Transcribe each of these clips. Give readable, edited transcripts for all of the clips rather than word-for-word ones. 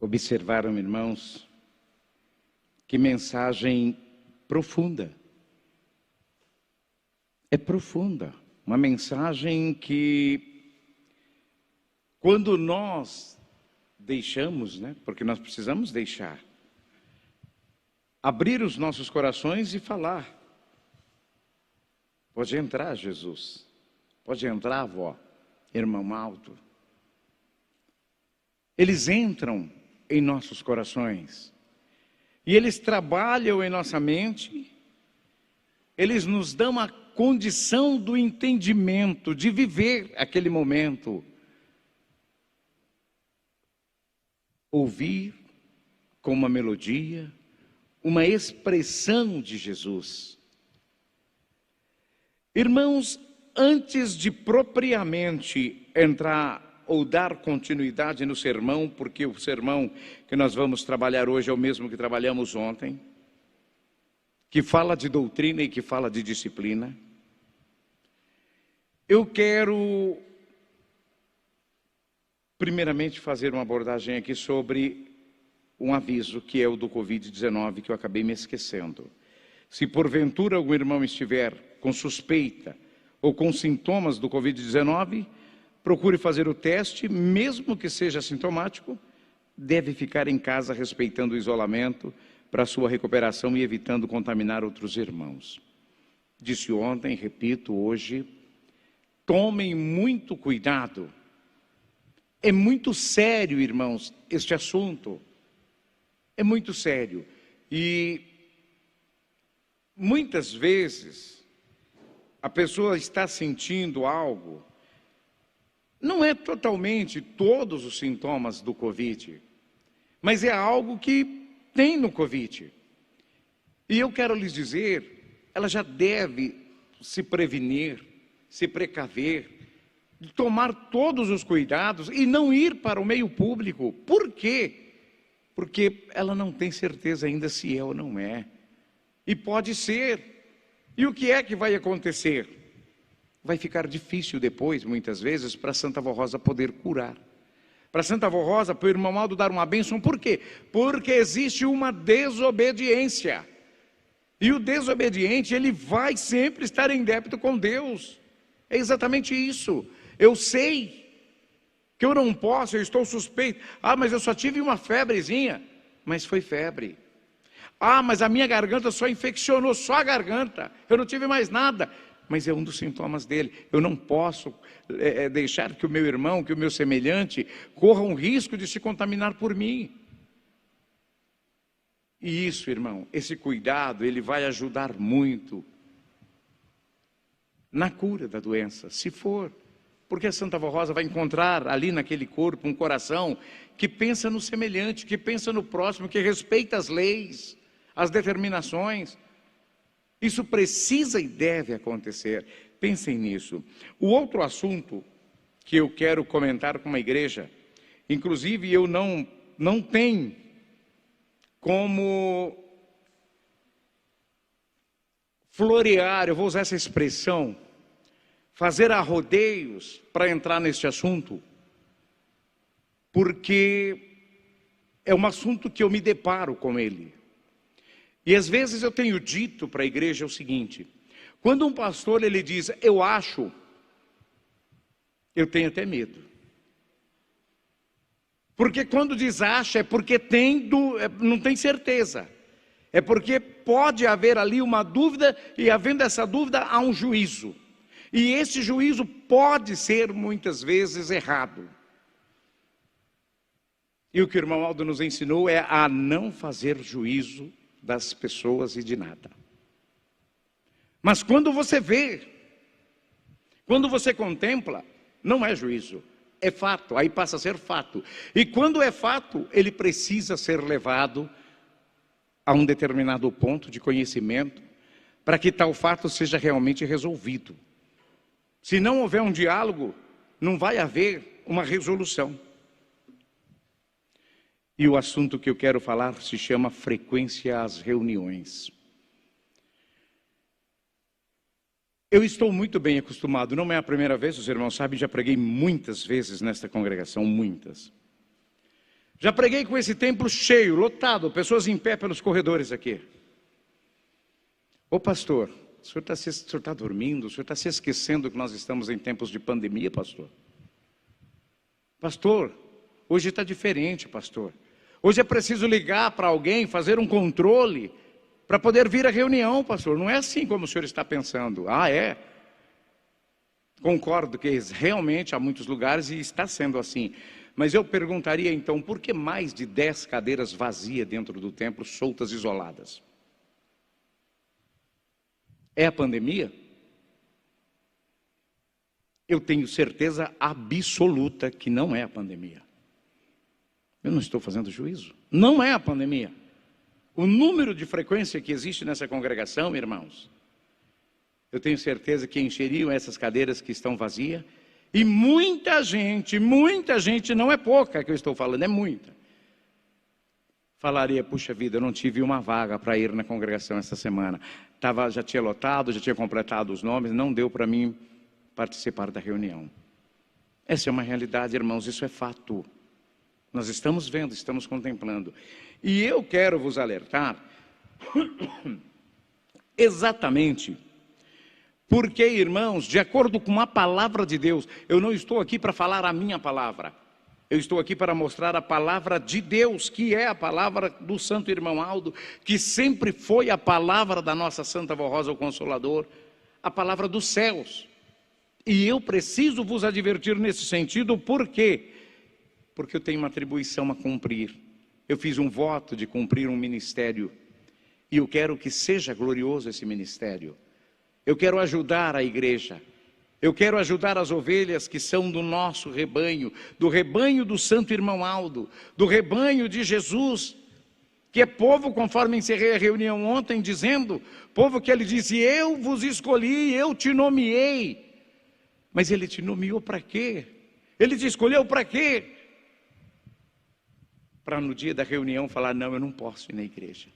Observaram, irmãos, que mensagem profunda. É profunda, uma mensagem que, quando nós deixamos, porque nós precisamos deixar, abrir os nossos corações e falar. Pode entrar, Jesus. Pode entrar, avó, irmão Aldo. Eles entram em nossos corações. E eles trabalham em nossa mente. Eles nos dão a condição do entendimento, de viver aquele momento. Ouvir com uma melodia, uma expressão de Jesus. Irmãos, antes de propriamente entrar ou dar continuidade no sermão, porque o sermão que nós vamos trabalhar hoje é o mesmo que trabalhamos ontem, que fala de doutrina e que fala de disciplina, eu quero primeiramente fazer uma abordagem aqui sobre um aviso que é o do Covid-19, que eu acabei me esquecendo. Se porventura algum irmão estiver com suspeita ou com sintomas do Covid-19, procure fazer o teste, mesmo que seja assintomático, deve ficar em casa respeitando o isolamento para a sua recuperação e evitando contaminar outros irmãos. Disse ontem, repito hoje, tomem muito cuidado. É muito sério, irmãos, este assunto. É muito sério. E muitas vezes a pessoa está sentindo algo, não é totalmente todos os sintomas do Covid, mas é algo que tem no Covid. E eu quero lhes dizer, ela já deve se prevenir, se precaver, tomar todos os cuidados e não ir para o meio público. Por quê? Porque ela não tem certeza ainda se é ou não é. E pode ser. E o que é que vai acontecer? Vai ficar difícil depois, muitas vezes, para Santa Avó Rosa poder curar. Para Santa Avó Rosa, para o irmão Aldo dar uma bênção. Por quê? Porque existe uma desobediência. E o desobediente, ele vai sempre estar em débito com Deus. É exatamente isso. Eu sei que eu não posso, eu estou suspeito. Mas eu só tive uma febrezinha. Mas foi febre. Mas a minha garganta só infeccionou, só a garganta. Eu não tive mais nada. Mas é um dos sintomas dele. Eu não posso deixar que o meu irmão, que o meu semelhante, corra um risco de se contaminar por mim. E isso, irmão, esse cuidado, ele vai ajudar muito na cura da doença, se for. Porque a Santa Avó Rosa vai encontrar ali naquele corpo um coração que pensa no semelhante, que pensa no próximo, que respeita as leis, as determinações. Isso precisa e deve acontecer. Pensem nisso. O outro assunto que eu quero comentar com a igreja, inclusive eu não tenho como florear, eu vou usar essa expressão, fazer arrodeios para entrar neste assunto, porque é um assunto que eu me deparo com ele. E às vezes eu tenho dito para a igreja o seguinte: quando um pastor ele diz, eu acho, eu tenho até medo. Porque quando diz acha, é porque não tem certeza. É porque pode haver ali uma dúvida, e havendo essa dúvida, há um juízo. E esse juízo pode ser muitas vezes errado. E o que o irmão Aldo nos ensinou é a não fazer juízo das pessoas e de nada. Mas quando você vê, quando você contempla, não é juízo, é fato, aí passa a ser fato. E quando é fato, ele precisa ser levado a um determinado ponto de conhecimento, para que tal fato seja realmente resolvido. Se não houver um diálogo, não vai haver uma resolução. E o assunto que eu quero falar se chama frequência às reuniões. Eu estou muito bem acostumado, não é a primeira vez, os irmãos sabem, já preguei muitas vezes nesta congregação, muitas. Já preguei com esse templo cheio, lotado, pessoas em pé pelos corredores aqui. Ô pastor, o senhor está dormindo? O senhor está se esquecendo que nós estamos em tempos de pandemia, pastor? Pastor, hoje está diferente, pastor. Hoje é preciso ligar para alguém, fazer um controle, para poder vir à reunião, pastor. Não é assim como o senhor está pensando. Ah, é? Concordo que realmente há muitos lugares e está sendo assim. Mas eu perguntaria então, por que mais de 10 cadeiras vazias dentro do templo, soltas, isoladas? É a pandemia? Eu tenho certeza absoluta que não é a pandemia. Eu não estou fazendo juízo. Não é a pandemia. O número de frequência que existe nessa congregação, irmãos, eu tenho certeza que encheriam essas cadeiras que estão vazias. E muita gente, não é pouca que eu estou falando, é muita. Falaria, puxa vida, eu não tive uma vaga para ir na congregação essa semana. Já tinha lotado, já tinha completado os nomes, não deu para mim participar da reunião. Essa é uma realidade, irmãos, isso é fato. Nós estamos vendo, estamos contemplando. E eu quero vos alertar, exatamente, porque, irmãos, de acordo com a palavra de Deus, eu não estou aqui para falar a minha palavra. Eu estou aqui para mostrar a palavra de Deus, que é a palavra do Santo Irmão Aldo, que sempre foi a palavra da nossa Santa Avó Rosa, o Consolador, a palavra dos céus. E eu preciso vos advertir nesse sentido, por quê? Porque eu tenho uma atribuição a cumprir. Eu fiz um voto de cumprir um ministério, e eu quero que seja glorioso esse ministério. Eu quero ajudar a igreja. Eu quero ajudar as ovelhas que são do nosso rebanho, do rebanho do Santo Irmão Aldo, do rebanho de Jesus, que é povo, conforme encerrei a reunião ontem, dizendo, povo que ele disse, eu vos escolhi, eu te nomeei. Mas ele te nomeou para quê? Ele te escolheu para quê? Para no dia da reunião falar, não, eu não posso ir na igreja.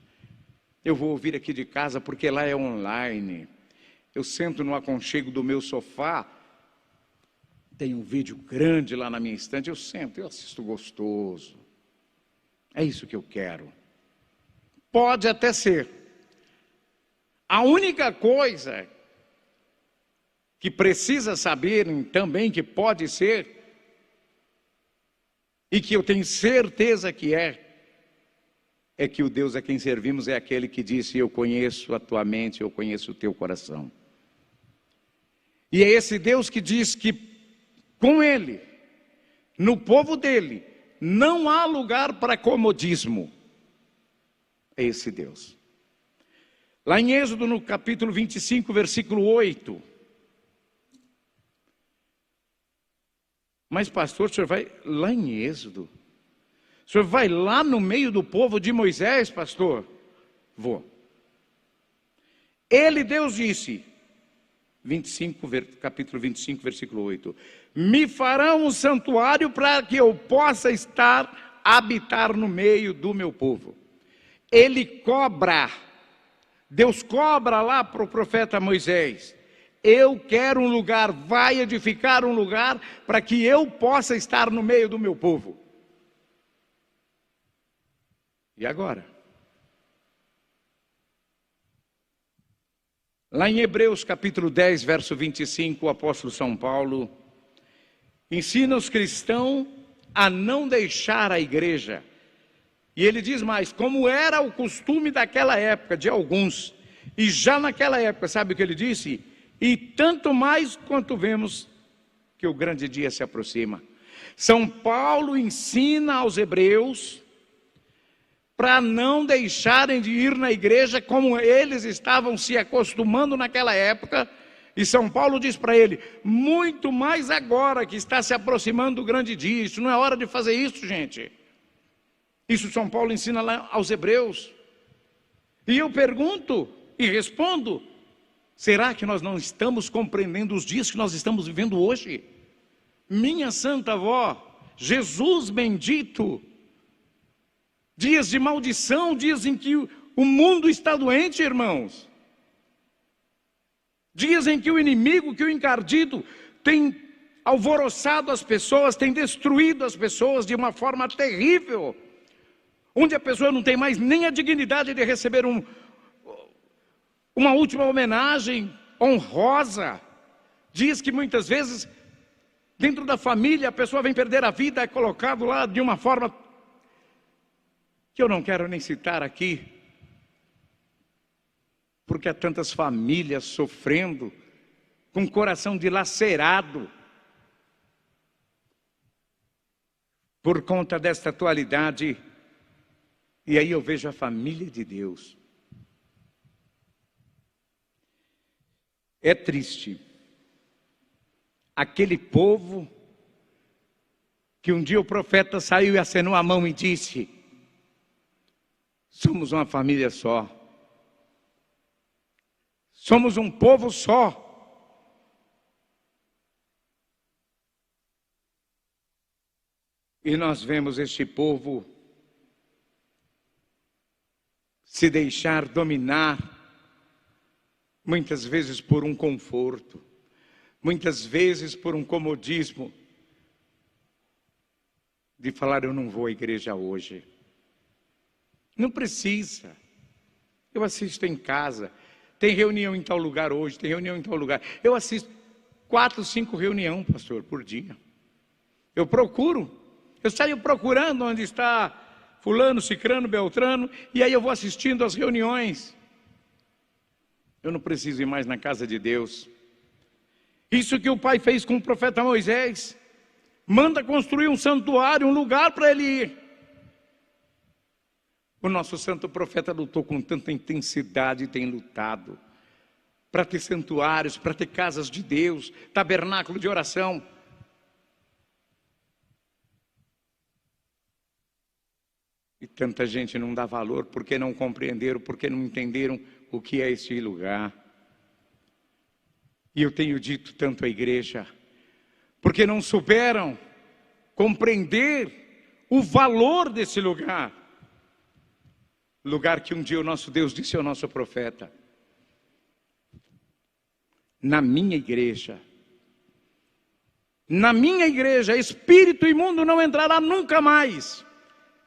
Eu vou ouvir aqui de casa porque lá é online. Eu sento no aconchego do meu sofá, tem um vídeo grande lá na minha estante, eu sento, eu assisto gostoso. É isso que eu quero. Pode até ser. A única coisa que precisa saber também que pode ser, e que eu tenho certeza que é que o Deus a quem servimos é aquele que disse, eu conheço a tua mente, eu conheço o teu coração. E é esse Deus que diz que com Ele, no povo dEle, não há lugar para comodismo. É esse Deus. Lá em Êxodo, no capítulo 25, versículo 8. Mas pastor, o senhor vai lá em Êxodo? O senhor vai lá no meio do povo de Moisés, pastor? Vou. Ele, Deus disse, capítulo 25, versículo 8. Me farão um santuário para que eu possa habitar no meio do meu povo. Ele cobra, Deus cobra lá para o profeta Moisés. Eu quero um lugar, vai edificar um lugar para que eu possa estar no meio do meu povo. E agora? Lá em Hebreus capítulo 10, verso 25, o apóstolo São Paulo ensina os cristãos a não deixar a igreja. E ele diz mais, como era o costume daquela época, de alguns, e já naquela época, sabe o que ele disse? E tanto mais quanto vemos que o grande dia se aproxima. São Paulo ensina aos hebreus para não deixarem de ir na igreja como eles estavam se acostumando naquela época. E São Paulo diz para ele, muito mais agora que está se aproximando do grande dia. Isso não é hora de fazer isso, gente. Isso São Paulo ensina lá aos hebreus. E eu pergunto e respondo, será que nós não estamos compreendendo os dias que nós estamos vivendo hoje? Minha Santa Avó, Jesus bendito, dias de maldição, dias em que o mundo está doente, irmãos. Dias em que o inimigo, que o encardido, tem alvoroçado as pessoas, tem destruído as pessoas de uma forma terrível, onde a pessoa não tem mais nem a dignidade de receber uma última homenagem honrosa. Diz que muitas vezes, dentro da família, a pessoa vem perder a vida, é colocado lá de uma forma que eu não quero nem citar aqui, porque há tantas famílias sofrendo, com o coração dilacerado, por conta desta atualidade. E aí eu vejo a família de Deus. É triste. Aquele povo que um dia o profeta saiu e acenou a mão e disse: somos uma família só. Somos um povo só. E nós vemos este povo se deixar dominar, muitas vezes por um conforto, muitas vezes por um comodismo, de falar: eu não vou à igreja hoje. Não precisa. Eu assisto em casa. Tem reunião em tal lugar hoje, tem reunião em tal lugar. Eu assisto 4, 5 reuniões, pastor, por dia. Eu saio procurando onde está fulano, cicrano, beltrano, e aí eu vou assistindo às reuniões. Eu não preciso ir mais na casa de Deus. Isso que o Pai fez com o profeta Moisés. Manda construir um santuário, um lugar para ele ir. O nosso santo profeta lutou com tanta intensidade e tem lutado para ter santuários, para ter casas de Deus, tabernáculo de oração. E tanta gente não dá valor porque não compreenderam, porque não entenderam o que é este lugar. E eu tenho dito tanto à igreja, porque não souberam compreender o valor desse lugar. Lugar que um dia o nosso Deus disse ao nosso profeta: na minha igreja, espírito imundo não entrará nunca mais.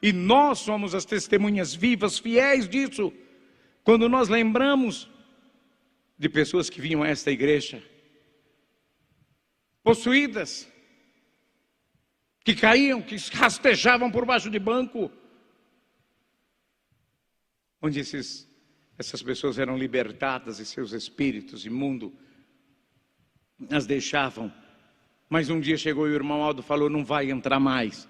E nós somos as testemunhas vivas, fiéis disso, quando nós lembramos de pessoas que vinham a esta igreja, possuídas, que caíam, que rastejavam por baixo de banco, onde essas pessoas eram libertadas e seus espíritos imundos as deixavam. Mas um dia chegou e o irmão Aldo falou: não vai entrar mais.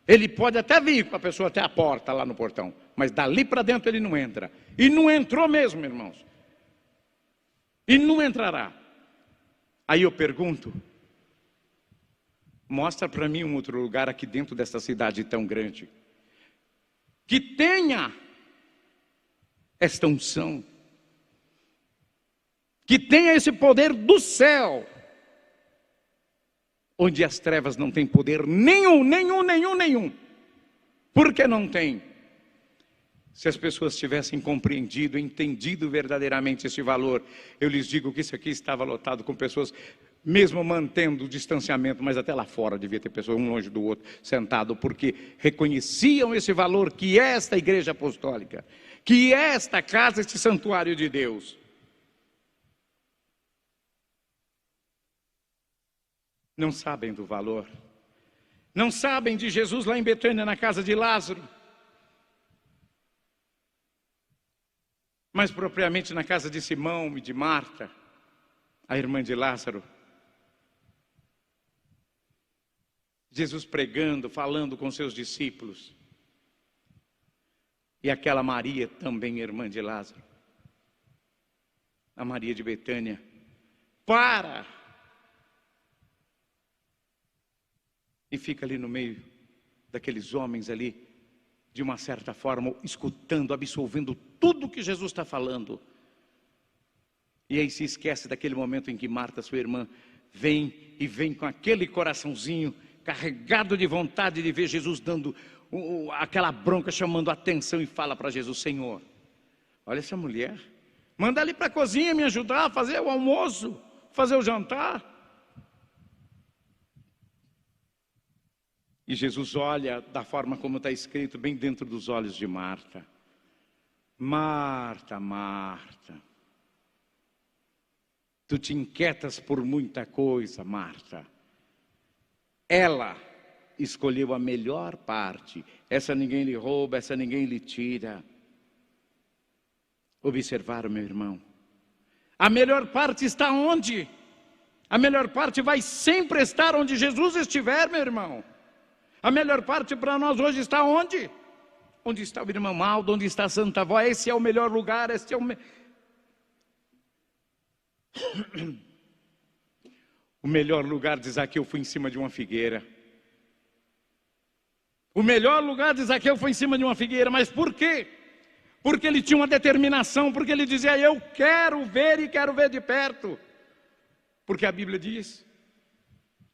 Ele pode até vir com a pessoa até a porta lá no portão, mas dali para dentro ele não entra. E não entrou mesmo, irmãos. E não entrará. Aí eu pergunto: mostra para mim um outro lugar aqui dentro dessa cidade tão grande que tenha esta unção, que tenha esse poder do céu, onde as trevas não têm poder nenhum. Por que não tem? Se as pessoas tivessem compreendido, entendido verdadeiramente esse valor, eu lhes digo que isso aqui estava lotado com pessoas, mesmo mantendo o distanciamento, mas até lá fora devia ter pessoas um longe do outro, sentado, porque reconheciam esse valor que é esta igreja apostólica, que é esta casa, este santuário de Deus. Não sabem do valor, não sabem de Jesus lá em Betânia, na casa de Lázaro, mas propriamente na casa de Simão e de Marta, a irmã de Lázaro. Jesus pregando, falando com seus discípulos, e aquela Maria também irmã de Lázaro, a Maria de Betânia, e fica ali no meio daqueles homens ali, de uma certa forma, escutando, absorvendo tudo que Jesus está falando. E aí se esquece daquele momento em que Marta, sua irmã, vem com aquele coraçãozinho carregado de vontade de ver Jesus dando aquela bronca, chamando a atenção, e fala para Jesus: Senhor, olha essa mulher, manda ali para a cozinha me ajudar a fazer o almoço, fazer o jantar. E Jesus olha da forma como está escrito, bem dentro dos olhos de Marta. Marta, Marta, tu te inquietas por muita coisa, Marta. Ela escolheu a melhor parte. Essa ninguém lhe rouba, essa ninguém lhe tira. Observaram, meu irmão? A melhor parte está onde? A melhor parte vai sempre estar onde Jesus estiver, meu irmão. A melhor parte para nós hoje está onde? Onde está o irmão Aldo, onde está a Santa Avó? Esse é o melhor lugar, esse é o O melhor lugar de Zaqueu foi em cima de uma figueira. O melhor lugar de Zaqueu foi em cima de uma figueira. Mas por quê? Porque ele tinha uma determinação, porque ele dizia, eu quero ver e quero ver de perto. Porque a Bíblia diz,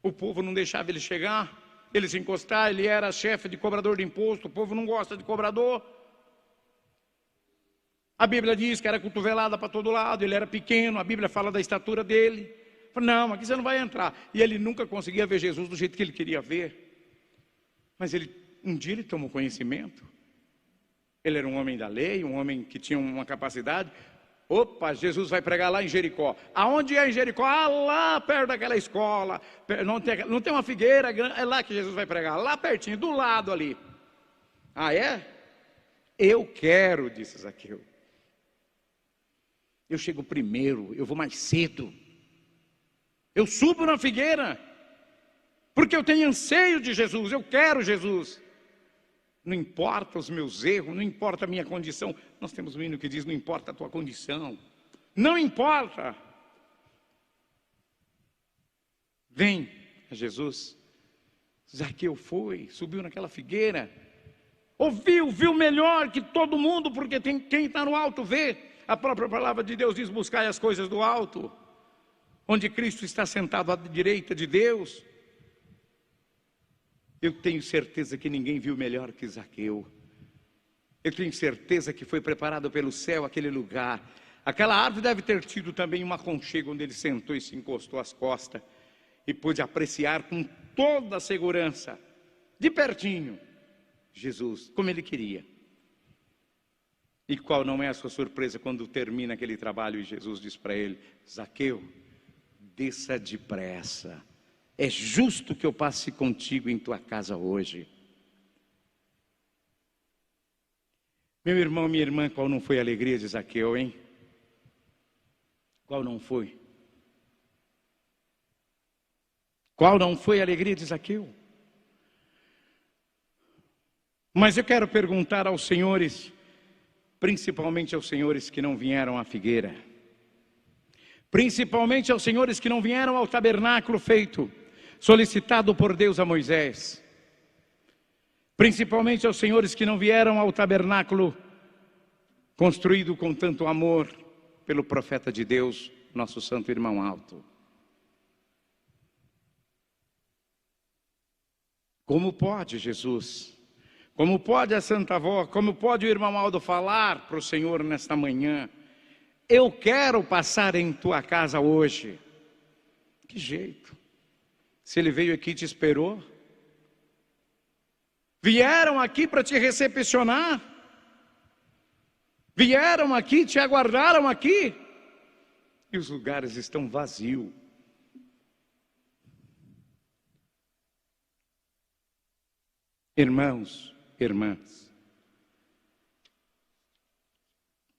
o povo não deixava ele chegar, ele se encostar, ele era chefe de cobrador de imposto, o povo não gosta de cobrador. A Bíblia diz que era cotovelada para todo lado, ele era pequeno, a Bíblia fala da estatura dele. Não, aqui você não vai entrar. E ele nunca conseguia ver Jesus do jeito que ele queria ver. Mas um dia ele tomou conhecimento. Ele era um homem da lei, um homem que tinha uma capacidade. Opa, Jesus vai pregar lá em Jericó. Aonde é em Jericó? Ah, lá perto daquela escola. Não tem uma figueira, é lá que Jesus vai pregar. Lá pertinho, do lado ali. Ah, é? Eu quero, disse Zaqueu. Eu chego primeiro, eu vou mais cedo. Eu subo na figueira. Porque eu tenho anseio de Jesus, eu quero Jesus. Não importa os meus erros, não importa a minha condição. Nós temos um hino que diz, não importa a tua condição. Não importa. Vem a Jesus. Zaqueu foi, subiu naquela figueira. Viu melhor que todo mundo, porque quem está no alto vê. A própria palavra de Deus diz, buscai as coisas do alto. Onde Cristo está sentado à direita de Deus. Eu tenho certeza que ninguém viu melhor que Zaqueu. Eu tenho certeza que foi preparado pelo céu aquele lugar. Aquela árvore deve ter tido também um aconchego onde ele sentou e se encostou às costas e pôde apreciar com toda a segurança, de pertinho, Jesus, como ele queria. E qual não é a sua surpresa quando termina aquele trabalho e Jesus diz para ele, Zaqueu, desça depressa. É justo que eu passe contigo em tua casa hoje. Meu irmão, minha irmã, qual não foi a alegria de Zaqueu, hein? Qual não foi? Qual não foi a alegria de Zaqueu? Mas eu quero perguntar aos senhores, principalmente aos senhores que não vieram à figueira, principalmente aos senhores que não vieram ao tabernáculo feito, solicitado por Deus a Moisés, principalmente aos senhores que não vieram ao tabernáculo construído com tanto amor pelo profeta de Deus, nosso santo irmão Alto. Como pode Jesus, como pode a Santa Avó, como pode o irmão Aldo falar para o Senhor nesta manhã, eu quero passar em tua casa hoje? Que jeito? Se ele veio aqui e te esperou, vieram aqui para te recepcionar, vieram aqui, te aguardaram aqui, e os lugares estão vazios. Irmãos, irmãs,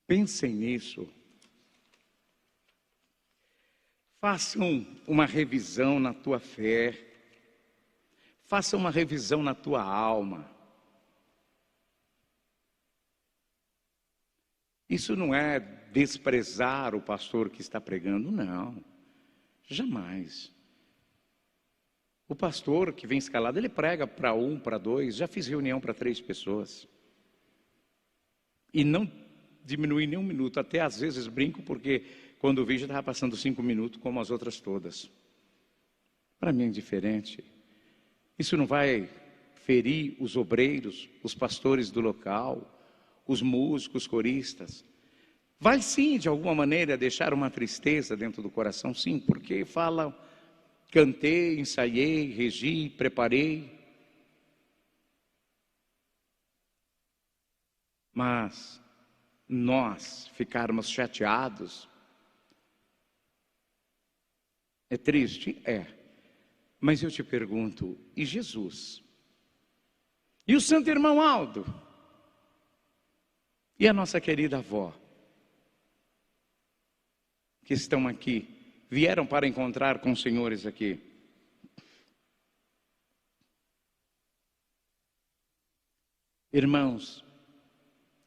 pensem nisso. Façam uma revisão na tua fé. Façam uma revisão na tua alma. Isso não é desprezar o pastor que está pregando, não. Jamais. O pastor que vem escalado, ele prega para 1, para 2, já fiz reunião para 3 pessoas. E não diminui nem um minuto, até às vezes brinco, porque quando vi já estava passando 5 minutos, como as outras todas. Para mim é indiferente. Isso não vai ferir os obreiros, os pastores do local, os músicos, coristas. Vai sim, de alguma maneira, deixar uma tristeza dentro do coração, sim, porque fala, cantei, ensaiei, regi, preparei. Mas nós ficarmos chateados é triste? É. Mas eu te pergunto, e Jesus? E o santo irmão Aldo? E a nossa querida avó? Que estão aqui, vieram para encontrar com os senhores aqui. Irmãos,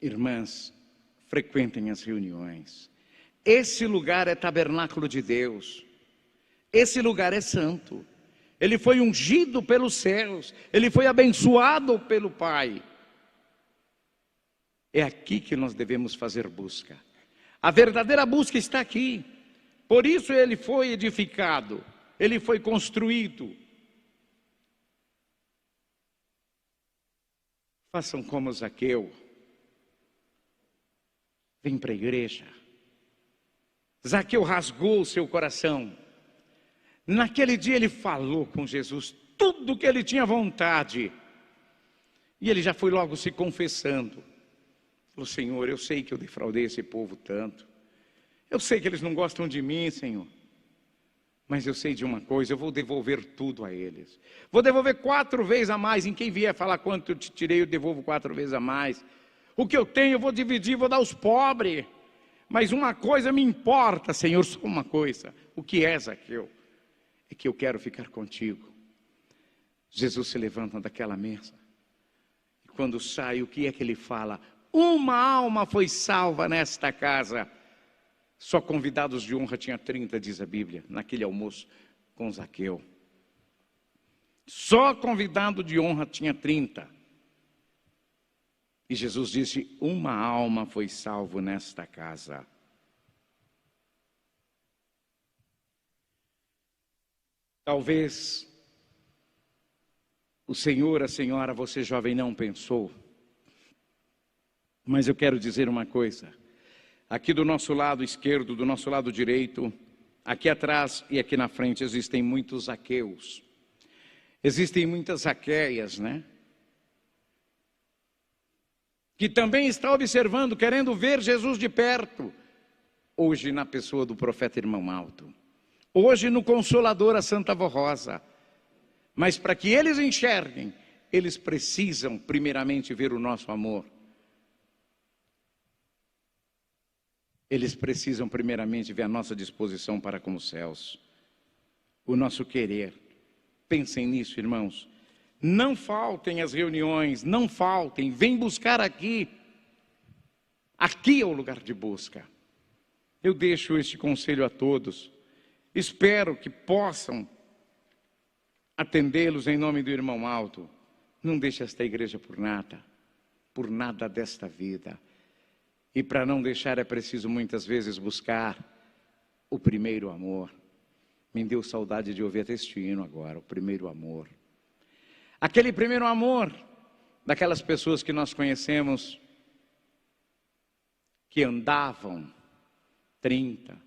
irmãs, frequentem as reuniões. Esse lugar é tabernáculo de Deus. Esse lugar é santo. Ele foi ungido pelos céus. Ele foi abençoado pelo Pai. É aqui que nós devemos fazer busca. A verdadeira busca está aqui. Por isso ele foi edificado. Ele foi construído. Façam como Zaqueu. Vem para a igreja. Zaqueu rasgou o seu coração. Naquele dia ele falou com Jesus tudo que ele tinha vontade. E ele já foi logo se confessando. Falou: Senhor, eu sei que eu defraudei esse povo tanto. Eu sei que eles não gostam de mim, Senhor. Mas eu sei de uma coisa, eu vou devolver tudo a eles. Vou devolver 4 vezes a mais. Em quem vier falar quanto eu te tirei, eu devolvo 4 vezes a mais. O que eu tenho eu vou dividir, vou dar aos pobres. Mas uma coisa me importa, Senhor, só uma coisa. O que é, Zaqueu? É que eu quero ficar contigo. Jesus se levanta daquela mesa. E quando sai, o que é que ele fala? Uma alma foi salva nesta casa. Só convidados de honra tinha 30, diz a Bíblia, naquele almoço com Zaqueu. Só convidado de honra tinha 30. E Jesus disse: uma alma foi salvo nesta casa. Talvez o senhor, a senhora, você jovem não pensou. Mas eu quero dizer uma coisa. Aqui do nosso lado esquerdo, do nosso lado direito, aqui atrás e aqui na frente existem muitos Zaqueus. Existem muitas Zaqueias, né? Que também está observando, querendo ver Jesus de perto. Hoje na pessoa do profeta Irmão Aldo. Hoje no Consolador, a Santa Avó Rosa. Mas para que eles enxerguem, eles precisam primeiramente ver o nosso amor. Eles precisam primeiramente ver a nossa disposição para com os céus. O nosso querer. Pensem nisso, irmãos. Não faltem as reuniões, não faltem. Vem buscar aqui. Aqui é o lugar de busca. Eu deixo este conselho a todos. Espero que possam atendê-los em nome do Irmão Aldo. Não deixe esta igreja por nada desta vida. E para não deixar é preciso muitas vezes buscar o primeiro amor. Me deu saudade de ouvir até este hino agora, o primeiro amor. Aquele primeiro amor daquelas pessoas que nós conhecemos, que andavam 30,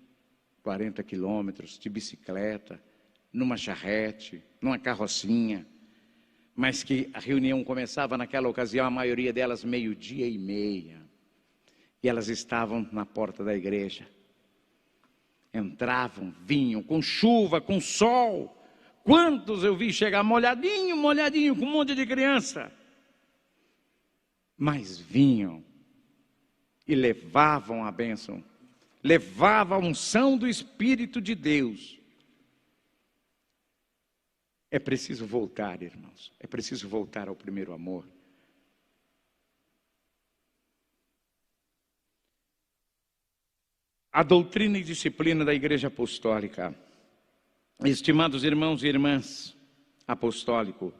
40 quilômetros de bicicleta, numa charrete, numa carrocinha, mas que a reunião começava naquela ocasião, a maioria delas 12:30. E elas estavam na porta da igreja. Entravam, vinham, com chuva, com sol. Quantos eu vi chegar molhadinho, com um monte de criança. Mas vinham e levavam a bênção. Levavam a unção do Espírito de Deus. É preciso voltar, irmãos. É preciso voltar ao primeiro amor. A doutrina e disciplina da Igreja Apostólica. Estimados irmãos e irmãs apostólico,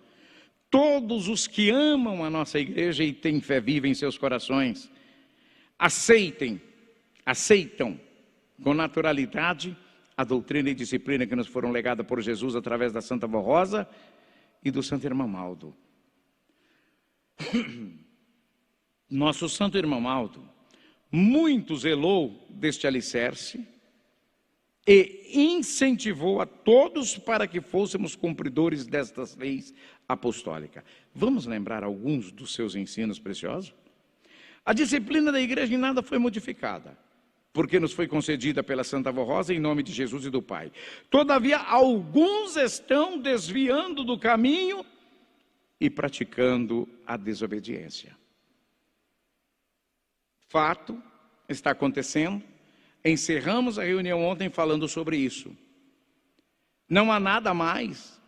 todos os que amam a nossa igreja e têm fé viva em seus corações, aceitam com naturalidade a doutrina e disciplina que nos foram legadas por Jesus através da Santa Avó Rosa e do Santo Irmão Aldo. Nosso Santo Irmão Aldo muito zelou deste alicerce e incentivou a todos para que fôssemos cumpridores destas leis apostólicas. Vamos lembrar alguns dos seus ensinos preciosos? A disciplina da igreja em nada foi modificada, porque nos foi concedida pela Santa Avó Rosa em nome de Jesus e do Pai. Todavia, alguns estão desviando do caminho e praticando a desobediência. Fato, está acontecendo. Encerramos a reunião ontem falando sobre isso. Não há nada mais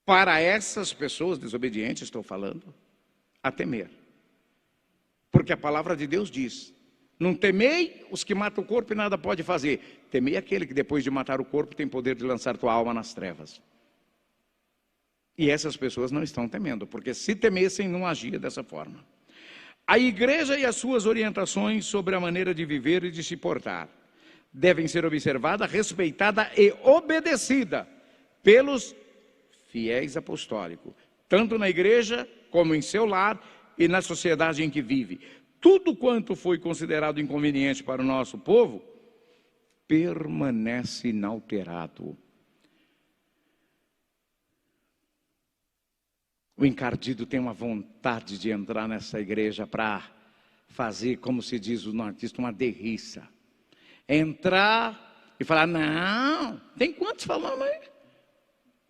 para essas pessoas desobedientes, estou falando, a temer. Porque a palavra de Deus diz: não temei os que matam o corpo e nada pode fazer. Temei aquele que depois de matar o corpo tem poder de lançar tua alma nas trevas. E essas pessoas não estão temendo, porque se temessem não agia dessa forma. A igreja e as suas orientações sobre a maneira de viver e de se portar devem ser observada, respeitada e obedecida pelos fiéis apostólicos, tanto na igreja como em seu lar e na sociedade em que vive. Tudo quanto foi considerado inconveniente para o nosso povo permanece inalterado. O encardido tem uma vontade de entrar nessa igreja para fazer, como se diz o nortista, uma derriça. Entrar e falar: não, tem quantos falando aí?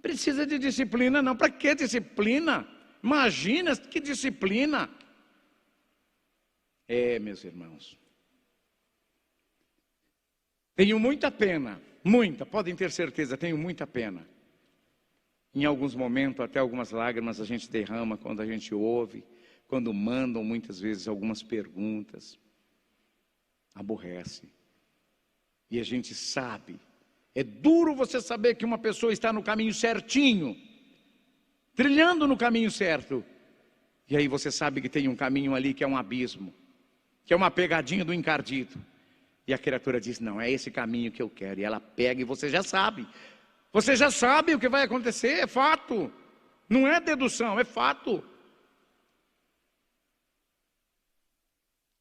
Precisa de disciplina não. Para que disciplina? Imagina que disciplina. Meus irmãos, tenho muita pena, podem ter certeza, tenho muita pena. Em alguns momentos, até algumas lágrimas a gente derrama quando a gente ouve, quando mandam muitas vezes algumas perguntas. Aborrece. E a gente sabe, é duro você saber que uma pessoa está no caminho certinho, trilhando no caminho certo. E aí você sabe que tem um caminho ali que é um abismo, que é uma pegadinha do encardido. E a criatura diz: não, é esse caminho que eu quero. E ela pega e você já sabe. Você já sabe o que vai acontecer, é fato. Não é dedução, é fato.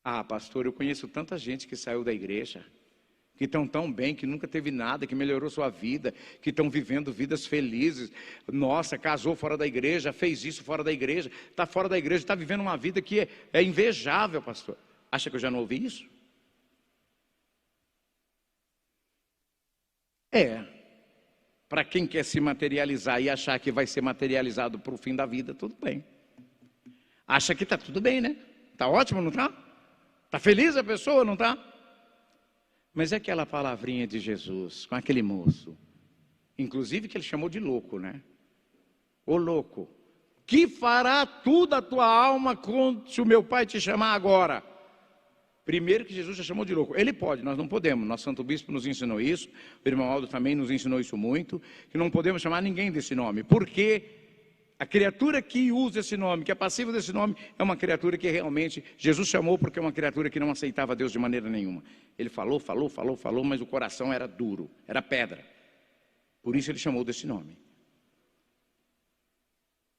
Ah, pastor, eu conheço tanta gente que saiu da igreja, que estão tão bem, que nunca teve nada, que melhorou sua vida, que estão vivendo vidas felizes. Nossa, casou fora da igreja, fez isso fora da igreja, está fora da igreja, está vivendo uma vida que é invejável, pastor. Acha que eu já não ouvi isso? Para quem quer se materializar e achar que vai ser materializado para o fim da vida, tudo bem. Acha que está tudo bem, né? Está ótimo, não está? Está feliz a pessoa, não está? Mas é aquela palavrinha de Jesus com aquele moço, inclusive que ele chamou de louco, né? Ô louco, que fará tudo a tua alma se o meu pai te chamar agora? Primeiro que Jesus já chamou de louco. Ele pode, nós não podemos. Nosso Santo Bispo nos ensinou isso, o irmão Aldo também nos ensinou isso muito, que não podemos chamar ninguém desse nome, porque a criatura que usa esse nome, que é passiva desse nome, é uma criatura que realmente Jesus chamou, porque é uma criatura que não aceitava Deus de maneira nenhuma. Ele falou, mas o coração era duro, era pedra. Por isso ele chamou desse nome.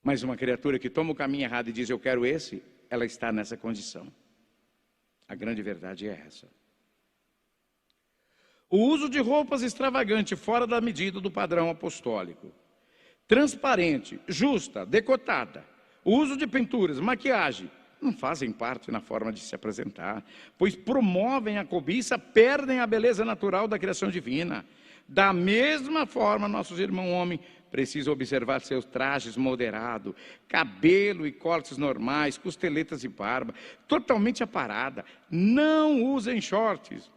Mas uma criatura que toma o caminho errado e diz: eu quero esse, ela está nessa condição. A grande verdade é essa. O uso de roupas extravagantes fora da medida do padrão apostólico, transparente, justa, decotada, o uso de pinturas, maquiagem, não fazem parte na forma de se apresentar, pois promovem a cobiça, perdem a beleza natural da criação divina. Da mesma forma, nossos irmãos homens precisam observar seus trajes moderados, cabelo e cortes normais, costeletas e barba, totalmente aparada. Não usem shorts,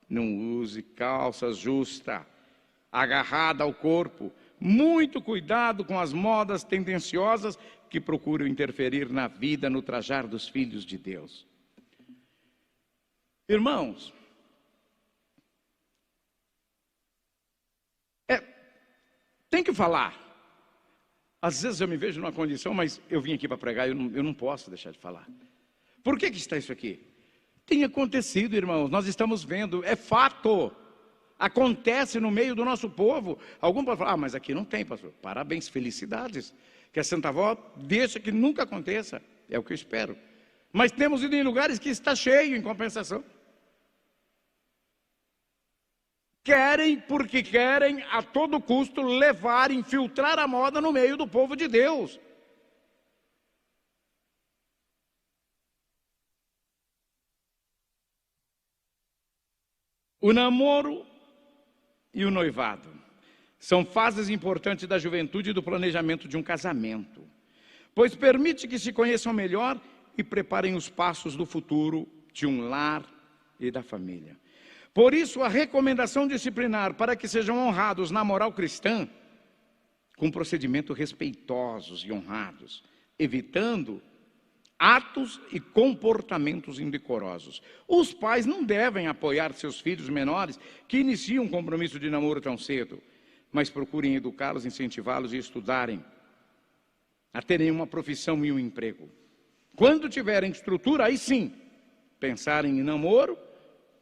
não use calça justa, agarrada ao corpo. Muito cuidado com as modas tendenciosas que procuram interferir na vida, no trajar dos filhos de Deus. Irmãos, tem que falar. Às vezes eu me vejo numa condição, mas eu vim aqui para pregar, eu não posso deixar de falar. Por que está isso aqui? Tem acontecido, irmãos, nós estamos vendo, é fato. Acontece no meio do nosso povo. Algum pode falar: mas aqui não tem, pastor. Parabéns, felicidades. Que a Santa Avó deixa que nunca aconteça. É o que eu espero. Mas temos ido em lugares que está cheio em compensação. Querem, porque querem a todo custo levar, infiltrar a moda no meio do povo de Deus. O namoro e o noivado são fases importantes da juventude e do planejamento de um casamento, pois permite que se conheçam melhor e preparem os passos do futuro de um lar e da família. Por isso, a recomendação disciplinar para que sejam honrados na moral cristã, com procedimentos respeitosos e honrados, evitando atos e comportamentos indecorosos. Os pais não devem apoiar seus filhos menores que iniciam um compromisso de namoro tão cedo, mas procurem educá-los, incentivá-los e estudarem, a terem uma profissão e um emprego. Quando tiverem estrutura, aí sim, pensarem em namoro,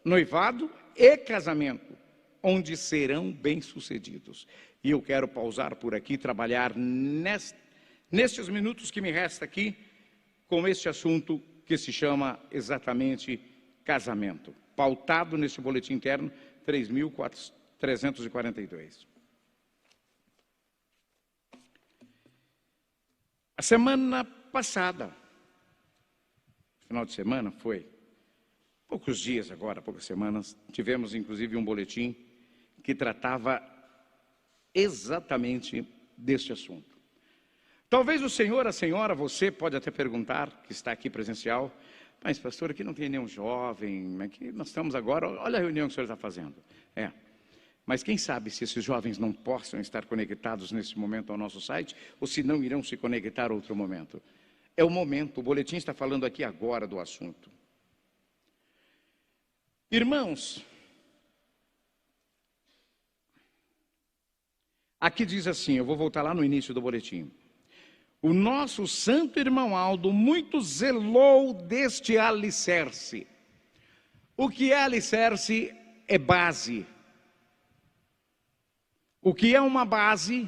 noivado e casamento, onde serão bem-sucedidos. E eu quero pausar por aqui, trabalhar nestes minutos que me resta aqui, com este assunto que se chama exatamente casamento, pautado nesse boletim interno 3.342. A semana passada, final de semana foi, poucos dias agora, poucas semanas, tivemos inclusive um boletim que tratava exatamente deste assunto. Talvez o senhor, a senhora, você pode até perguntar, que está aqui presencial, mas pastor, aqui não tem nenhum jovem, aqui nós estamos agora, olha a reunião que o senhor está fazendo. Mas quem sabe se esses jovens não possam estar conectados nesse momento ao nosso site, ou se não irão se conectar a outro momento. É o momento, o boletim está falando aqui agora do assunto. Irmãos, aqui diz assim, eu vou voltar lá no início do boletim. O nosso santo irmão Aldo muito zelou deste alicerce. O que é alicerce é base. O que é uma base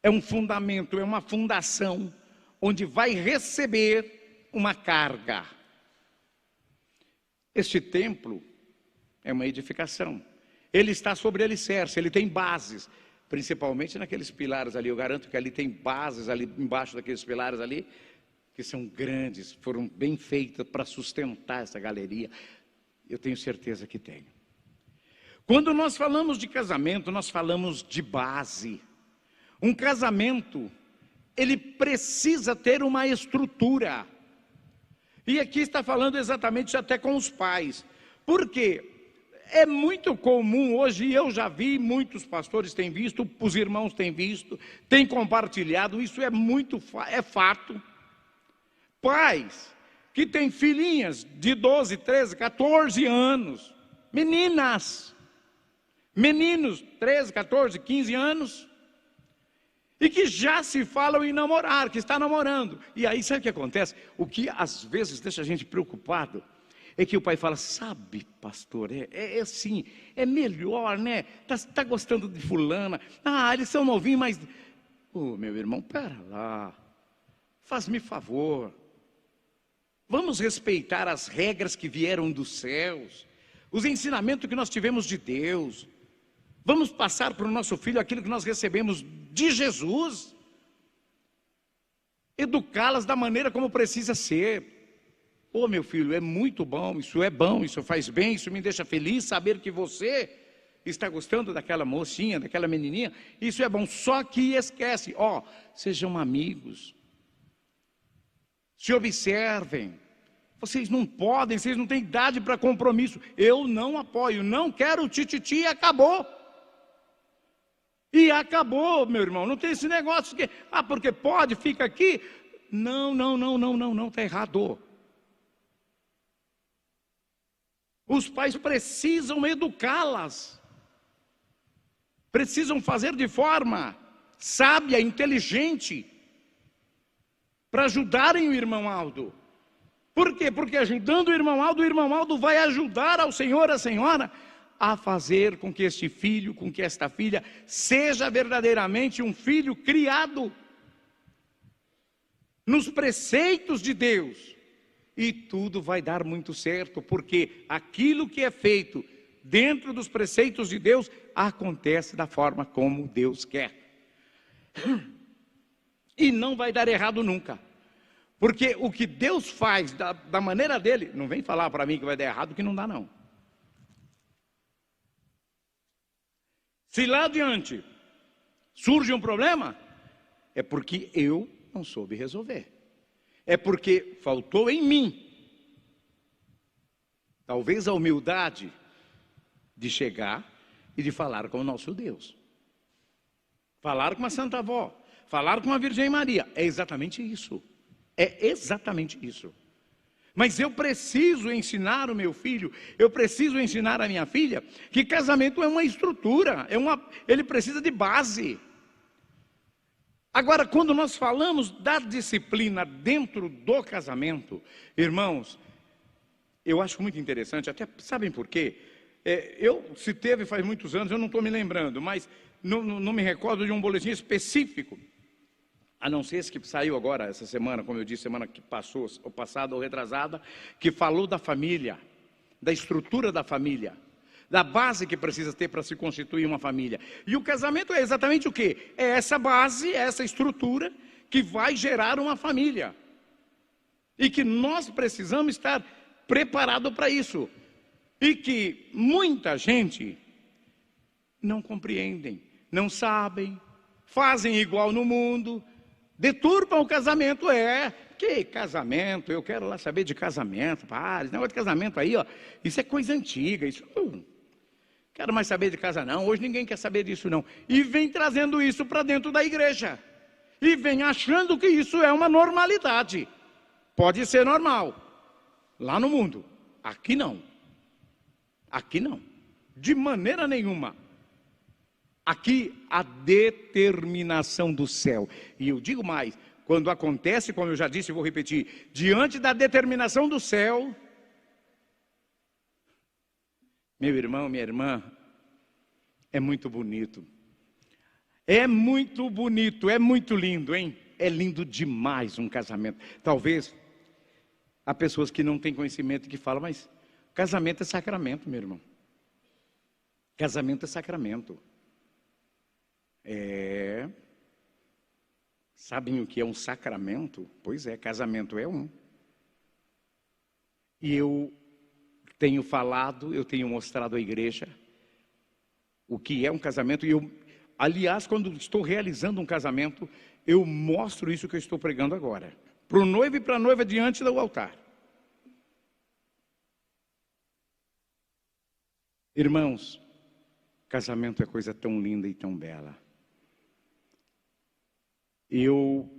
é um fundamento, é uma fundação, onde vai receber uma carga. Este templo é uma edificação. Ele está sobre alicerce, ele tem bases. Principalmente naqueles pilares ali, eu garanto que ali tem bases ali embaixo daqueles pilares ali, que são grandes, foram bem feitas para sustentar essa galeria. Eu tenho certeza que tem. Quando nós falamos de casamento, nós falamos de base. Um casamento, ele precisa ter uma estrutura. E aqui está falando exatamente até com os pais. Por quê? É muito comum hoje, e eu já vi, muitos pastores têm visto, os irmãos têm visto, têm compartilhado, isso é fato. Pais que têm filhinhas de 12, 13, 14 anos, meninas, meninos, 13, 14, 15 anos, e que já se falam em namorar, que está namorando. E aí sabe o que acontece? O que às vezes deixa a gente preocupado, é que o pai fala, sabe pastor, é assim, é melhor, né? Tá gostando de fulana, eles são novinhos, mas... meu irmão, pera lá, faz-me favor, vamos respeitar as regras que vieram dos céus, os ensinamentos que nós tivemos de Deus, vamos passar para o nosso filho aquilo que nós recebemos de Jesus, educá-las da maneira como precisa ser. Meu filho, é muito bom, isso faz bem, isso me deixa feliz saber que você está gostando daquela mocinha, daquela menininha, isso é bom, só que esquece, sejam amigos, se observem, vocês não têm idade para compromisso, eu não apoio, não quero tititi e acabou. E acabou, meu irmão, não tem esse negócio que, porque pode, fica aqui, não, está errado. Os pais precisam educá-las, precisam fazer de forma sábia, inteligente, para ajudarem o irmão Aldo. Por quê? Porque ajudando o irmão Aldo vai ajudar ao senhor, a senhora, a fazer com que este filho, com que esta filha, seja verdadeiramente um filho criado nos preceitos de Deus. E tudo vai dar muito certo, porque aquilo que é feito dentro dos preceitos de Deus, acontece da forma como Deus quer. E não vai dar errado nunca. Porque o que Deus faz da maneira dele, não vem falar para mim que vai dar errado, que não dá não. Se lá adiante surge um problema, é porque eu não soube resolver. É porque faltou em mim, talvez, a humildade de chegar e de falar com o nosso Deus. Falar com a Santa Avó, falar com a Virgem Maria. É exatamente isso. É exatamente isso. Mas eu preciso ensinar o meu filho, eu preciso ensinar a minha filha, que casamento é uma estrutura, ele precisa de base. Agora, quando nós falamos da disciplina dentro do casamento, irmãos, eu acho muito interessante, até sabem por quê? Se teve faz muitos anos, eu não estou me lembrando, mas não me recordo de um boletim específico, a não ser esse que saiu agora, essa semana, como eu disse, semana que passou, ou passada ou retrasada, que falou da família, da estrutura da família, da base que precisa ter para se constituir uma família. E o casamento é exatamente o quê? É essa base, essa estrutura que vai gerar uma família. E que nós precisamos estar preparados para isso. E que muita gente não compreendem, não sabem, fazem igual no mundo, deturpam o casamento. Que casamento? Eu quero lá saber de casamento. Esse negócio de casamento aí, ó, isso é coisa antiga, isso não quero mais saber de casa não, hoje ninguém quer saber disso não. E vem trazendo isso para dentro da igreja. E vem achando que isso é uma normalidade. Pode ser normal, lá no mundo. Aqui não. Aqui não. De maneira nenhuma. Aqui a determinação do céu. E eu digo mais, quando acontece, como eu já disse e vou repetir, diante da determinação do céu, meu irmão, minha irmã, é muito bonito. É muito bonito, é muito lindo, hein? É lindo demais um casamento. Talvez há pessoas que não têm conhecimento e que falam, mas casamento é sacramento, meu irmão. Casamento é sacramento. Sabem o que é um sacramento? Pois é, casamento é um. E eu tenho falado, eu tenho mostrado à igreja o que é um casamento. E aliás, quando estou realizando um casamento, eu mostro isso que eu estou pregando agora, para o noivo e para a noiva diante do altar. Irmãos, casamento é coisa tão linda e tão bela. Eu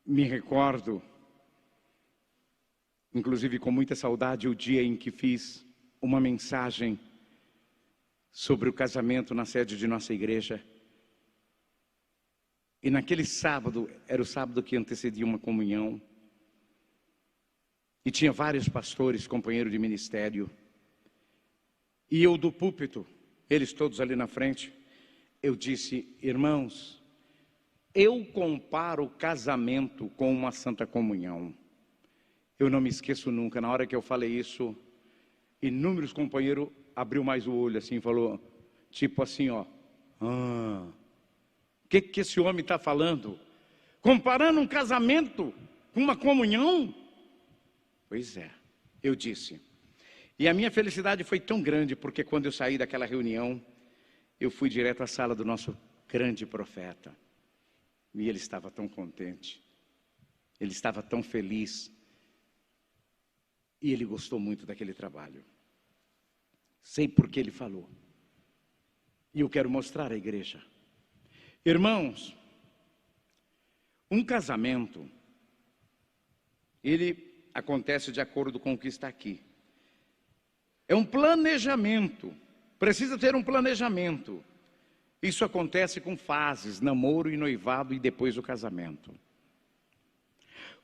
me recordo, inclusive com muita saudade, o dia em que fiz uma mensagem sobre o casamento na sede de nossa igreja. E naquele sábado, era o sábado que antecedia uma comunhão, e tinha vários pastores, companheiros de ministério, e eu do púlpito, eles todos ali na frente, eu disse, irmãos, eu comparo o casamento com uma santa comunhão. Eu não me esqueço nunca, na hora que eu falei isso, inúmeros companheiros abriu mais o olho assim, falou, tipo assim, ó, o que esse homem está falando? Comparando um casamento com uma comunhão? Pois é, eu disse. E a minha felicidade foi tão grande, porque quando eu saí daquela reunião, eu fui direto à sala do nosso grande profeta. E ele estava tão contente, ele estava tão feliz, e ele gostou muito daquele trabalho. Sei por que ele falou, e eu quero mostrar à igreja. Irmãos, um casamento, ele acontece de acordo com o que está aqui. É um planejamento, precisa ter um planejamento. Isso acontece com fases, namoro e noivado e depois o casamento.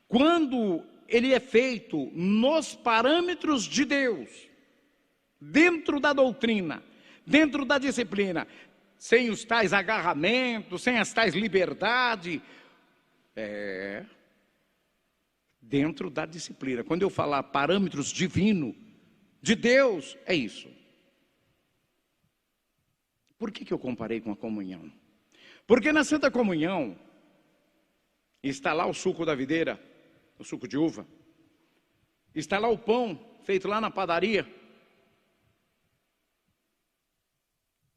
Quando ele é feito nos parâmetros de Deus, dentro da doutrina, dentro da disciplina, sem os tais agarramentos, sem as tais liberdade, dentro da disciplina. Quando eu falar parâmetros divino, de Deus, é isso. Por que eu comparei com a comunhão? Porque na Santa Comunhão está lá o suco da videira, o suco de uva, está lá o pão feito lá na padaria,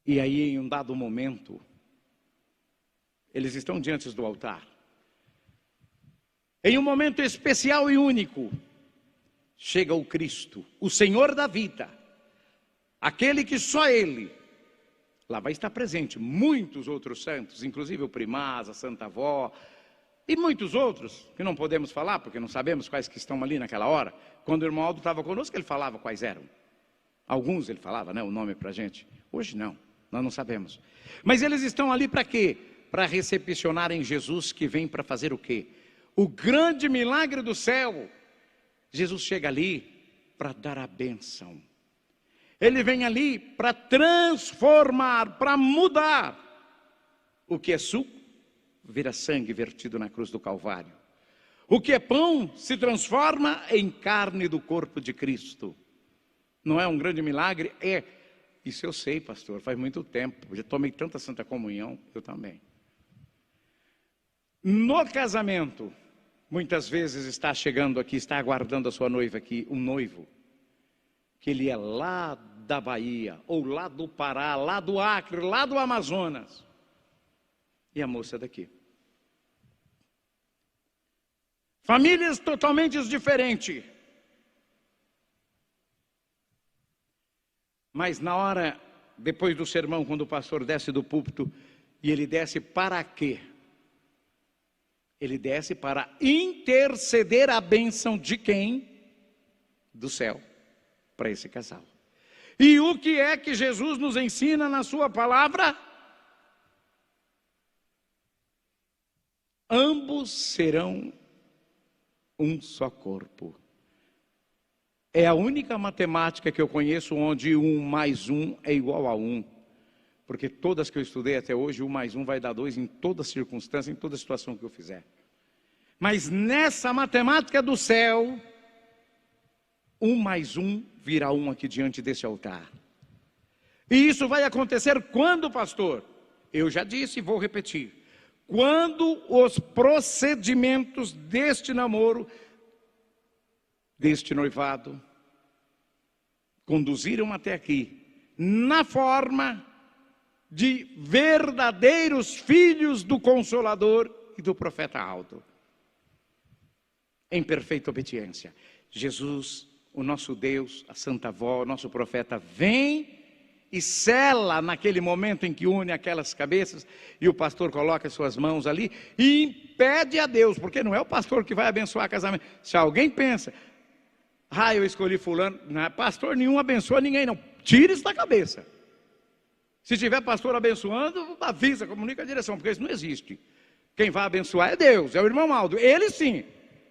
E aí, em um dado momento, eles estão diante do altar. Em um momento especial e único, chega o Cristo, o Senhor da vida, aquele que só Ele, lá vai estar presente, muitos outros santos, inclusive o Primaz, a Santa Avó, e muitos outros, que não podemos falar, porque não sabemos quais que estão ali naquela hora. Quando o irmão Aldo estava conosco, ele falava quais eram. Alguns ele falava, né, o nome para a gente. Hoje não, nós não sabemos. Mas eles estão ali para quê? Para recepcionarem Jesus, que vem para fazer o quê? O grande milagre do céu. Jesus chega ali para dar a bênção. Ele vem ali para transformar, para mudar. O que é suco vira sangue vertido na cruz do Calvário. O que é pão se transforma em carne do corpo de Cristo. Não é um grande milagre? É. Isso eu sei, pastor, faz muito tempo. Já tomei tanta Santa Comunhão, eu também. No casamento, muitas vezes está chegando aqui, está aguardando a sua noiva aqui, um noivo, que ele é lá da Bahia, ou lá do Pará, lá do Acre, lá do Amazonas. E a moça daqui. Famílias totalmente diferentes. Mas na hora, depois do sermão, quando o pastor desce do púlpito, e ele desce para quê? Ele desce para interceder a bênção de quem? Do céu, para esse casal. E o que é que Jesus nos ensina na sua palavra? Ambos serão um só corpo. É a única matemática que eu conheço onde 1 mais 1 é igual a 1. Porque todas que eu estudei até hoje, 1 mais 1 vai dar 2 em toda circunstância, em toda situação que eu fizer. Mas nessa matemática do céu, 1 mais 1 virá 1 aqui diante desse altar. E isso vai acontecer quando, pastor? Eu já disse e vou repetir. Quando os procedimentos deste namoro, deste noivado, conduziram até aqui, na forma de verdadeiros filhos do Consolador e do profeta Aldo, em perfeita obediência. Jesus, o nosso Deus, a Santa Avó, o nosso profeta, vem e sela naquele momento em que une aquelas cabeças, e o pastor coloca as suas mãos ali, e impede a Deus, porque não é o pastor que vai abençoar casamento. Se alguém pensa, eu escolhi fulano, não, pastor nenhum abençoa ninguém não, tira isso da cabeça. Se tiver pastor abençoando, avisa, comunica a direção, porque isso não existe. Quem vai abençoar é Deus, é o irmão Aldo, ele sim,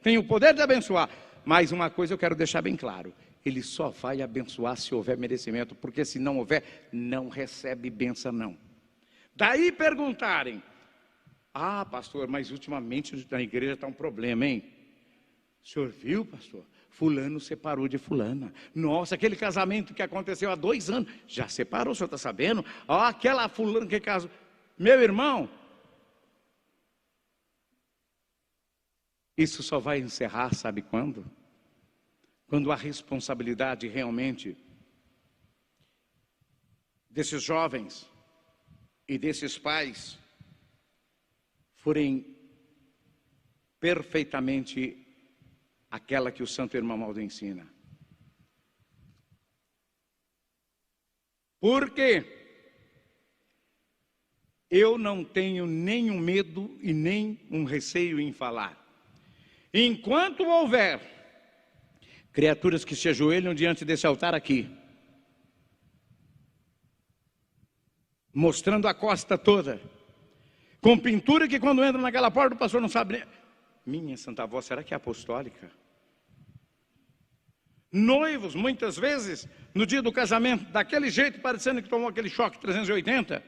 tem o poder de abençoar. Mas uma coisa eu quero deixar bem claro, ele só vai abençoar se houver merecimento, porque se não houver, não recebe bênção não. Daí perguntarem, pastor, mas ultimamente na igreja está um problema, hein? O senhor viu, pastor? Fulano separou de fulana. Nossa, aquele casamento que aconteceu há 2 anos, já separou, o senhor está sabendo? Aquela fulana que casou. Meu irmão, isso só vai encerrar, sabe quando? Quando a responsabilidade realmente desses jovens e desses pais forem perfeitamente aquela que o Santo Irmão Aldo ensina. Porque eu não tenho nenhum medo e nem um receio em falar. Enquanto houver criaturas que se ajoelham diante desse altar aqui, mostrando a costa toda, com pintura que quando entra naquela porta o pastor não sabe. Minha Santa Avó, será que é apostólica? Noivos, muitas vezes, no dia do casamento, daquele jeito, parecendo que tomou aquele choque 380.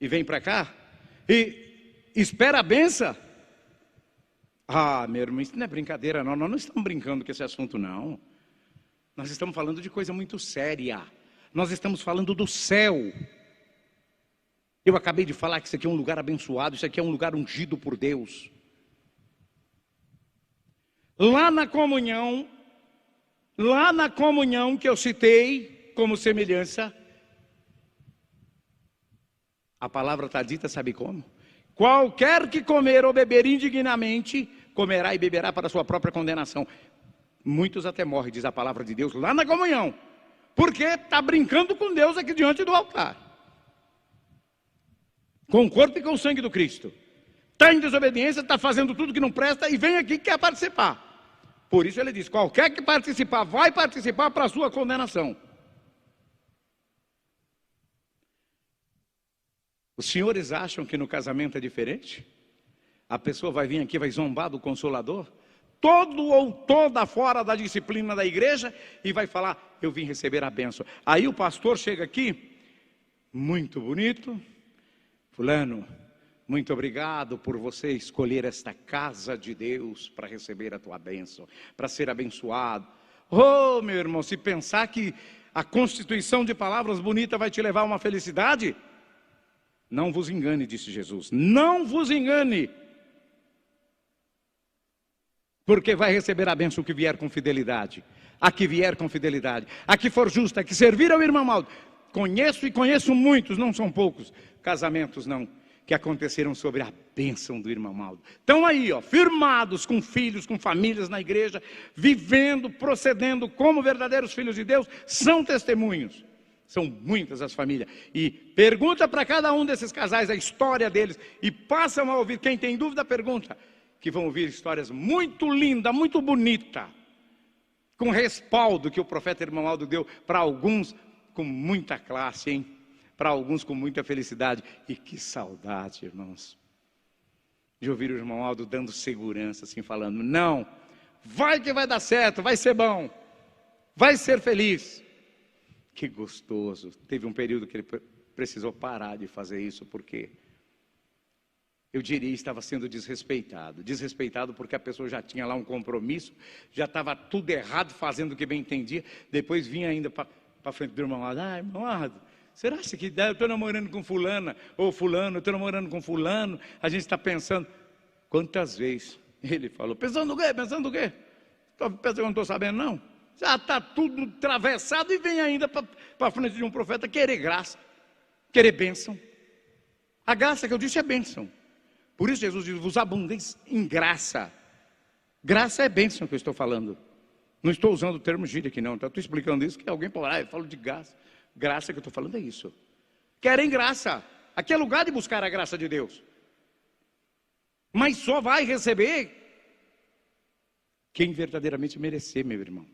E vem para cá e espera a benção. Meu irmão, isso não é brincadeira não, nós não estamos brincando com esse assunto não. Nós estamos falando de coisa muito séria. Nós estamos falando do céu. Eu acabei de falar que isso aqui é um lugar abençoado, isso aqui é um lugar ungido por Deus. Lá na comunhão que eu citei, como semelhança. A palavra está dita, sabe como? Qualquer que comer ou beber indignamente, comerá e beberá para a sua própria condenação. Muitos até morrem, diz a palavra de Deus, lá na comunhão, porque está brincando com Deus aqui diante do altar, com o corpo e com o sangue do Cristo. Está em desobediência, está fazendo tudo que não presta e vem aqui que quer participar. Por isso ele diz, qualquer que participar, vai participar para a sua condenação. Os senhores acham que no casamento é diferente? A pessoa vai vir aqui, vai zombar do Consolador, todo ou toda fora da disciplina da igreja, e vai falar, eu vim receber a bênção. Aí o pastor chega aqui, muito bonito, fulano, muito obrigado por você escolher esta casa de Deus para receber a tua bênção, para ser abençoado. Oh, meu irmão, se pensar que a constituição de palavras bonitas vai te levar a uma felicidade, não vos engane, disse Jesus, não vos engane, porque vai receber a bênção que vier com fidelidade, a que vier com fidelidade, a que for justa, a que servir ao irmão mal. Conheço muitos, não são poucos, casamentos não, que aconteceram sobre a bênção do irmão Maldo. Estão aí, ó, firmados com filhos, com famílias na igreja, vivendo, procedendo como verdadeiros filhos de Deus, são testemunhos. São muitas as famílias. E pergunta para cada um desses casais a história deles, e passam a ouvir, quem tem dúvida pergunta, que vão ouvir histórias muito lindas, muito bonitas, com respaldo que o profeta irmão Aldo deu para alguns com muita classe, hein? Para alguns com muita felicidade. E que saudade, irmãos, de ouvir o irmão Aldo dando segurança, assim, falando, não, vai que vai dar certo, vai ser bom, vai ser feliz. Que gostoso. Teve um período que ele precisou parar de fazer isso, porque eu diria estava sendo desrespeitado. Desrespeitado porque a pessoa já tinha lá um compromisso, já estava tudo errado, fazendo o que bem entendia. Depois vinha ainda para frente do irmão Aldo, irmão Aldo, será que dá? Eu estou namorando com fulana, ou fulano, eu estou namorando com fulano, a gente está pensando. Quantas vezes ele falou, pensando o quê? Pensando o quê? Pensando que eu não estou sabendo não? Já está tudo atravessado e vem ainda para frente de um profeta querer graça, querer bênção. A graça que eu disse é bênção. Por isso Jesus diz, vos abundeis em graça. Graça é bênção que eu estou falando. Não estou usando o termo gíria aqui não, estou explicando isso, que alguém pode eu falo de graça. Graça que eu estou falando é isso. Querem graça. Aqui é lugar de buscar a graça de Deus. Mas só vai receber quem verdadeiramente merecer, meu irmão.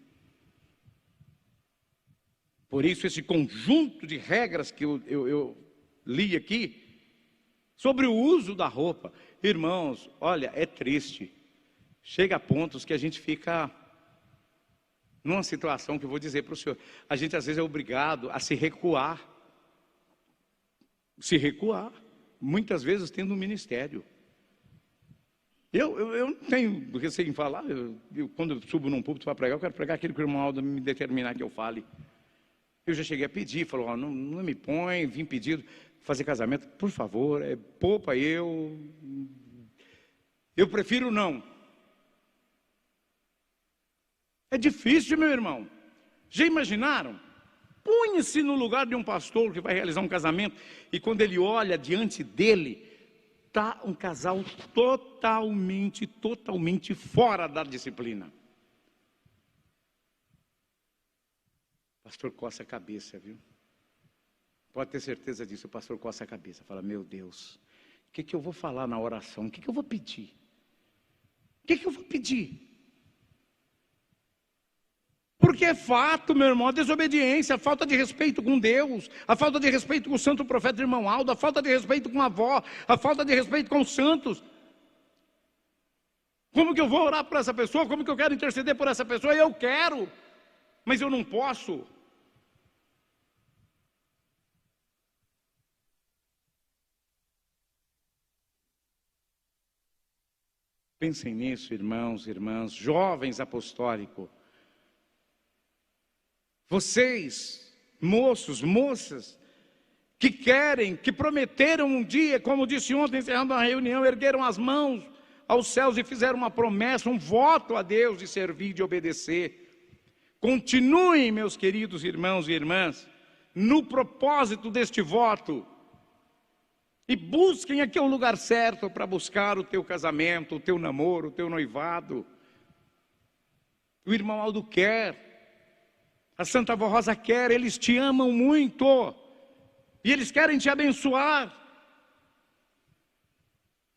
Por isso esse conjunto de regras que eu li aqui, sobre o uso da roupa, irmãos, olha, é triste. Chega a pontos que a gente fica numa situação que eu vou dizer para o senhor, a gente às vezes é obrigado a se recuar, muitas vezes tendo um ministério. Eu não tenho receio em falar, quando eu subo num púlpito para pregar, eu quero pregar aquilo que o irmão Aldo me determinar que eu fale. Eu já cheguei a pedir, falou, não me põe, vim pedido, fazer casamento, por favor, poupa eu prefiro não. É difícil, meu irmão. Já imaginaram? Põe-se no lugar de um pastor que vai realizar um casamento, e quando ele olha diante dele, está um casal totalmente fora da disciplina. O pastor coça a cabeça, viu? Pode ter certeza disso, o pastor coça a cabeça, fala, meu Deus, o que eu vou falar na oração? O que eu vou pedir? O que eu vou pedir? Porque é fato, meu irmão, a desobediência, a falta de respeito com Deus, a falta de respeito com o santo profeta irmão Aldo, a falta de respeito com a avó, a falta de respeito com os santos. Como que eu vou orar por essa pessoa? Como que eu quero interceder por essa pessoa? Eu quero, mas eu não posso. Pensem nisso, irmãos, irmãs, jovens apostólicos. Vocês, moços, moças, que querem, que prometeram um dia, como disse ontem, encerrando a reunião, ergueram as mãos aos céus e fizeram uma promessa, um voto a Deus de servir, de obedecer. Continuem, meus queridos irmãos e irmãs, no propósito deste voto. E busquem aqui o lugar certo para buscar o teu casamento, o teu namoro, o teu noivado. O irmão Aldo quer, a Santa Avó Rosa quer, eles te amam muito. E eles querem te abençoar.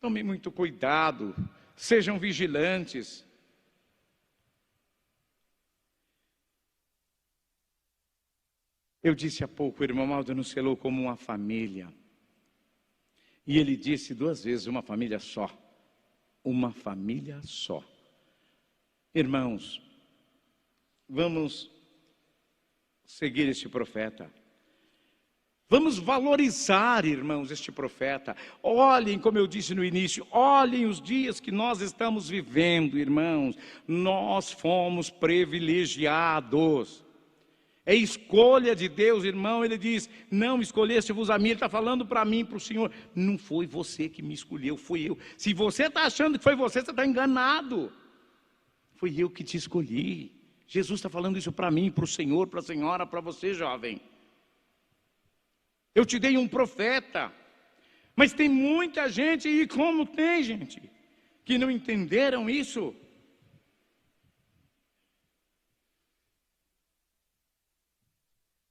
Tomem muito cuidado, sejam vigilantes. Eu disse há pouco, o irmão Aldo nos selou como uma família. E ele disse 2 vezes, uma família só. Uma família só. Irmãos, vamos seguir este profeta. Vamos valorizar, irmãos, este profeta. Olhem, como eu disse no início, olhem os dias que nós estamos vivendo, irmãos. Nós fomos privilegiados. É escolha de Deus, irmão. Ele diz, não escolheste-vos a mim. Ele está falando para mim, para o Senhor. Não foi você que me escolheu, fui eu. Se você está achando que foi você está enganado. Foi eu que te escolhi. Jesus está falando isso para mim, para o Senhor, para a senhora, para você, jovem. Eu te dei um profeta. Mas tem muita gente, e como tem gente, que não entenderam isso.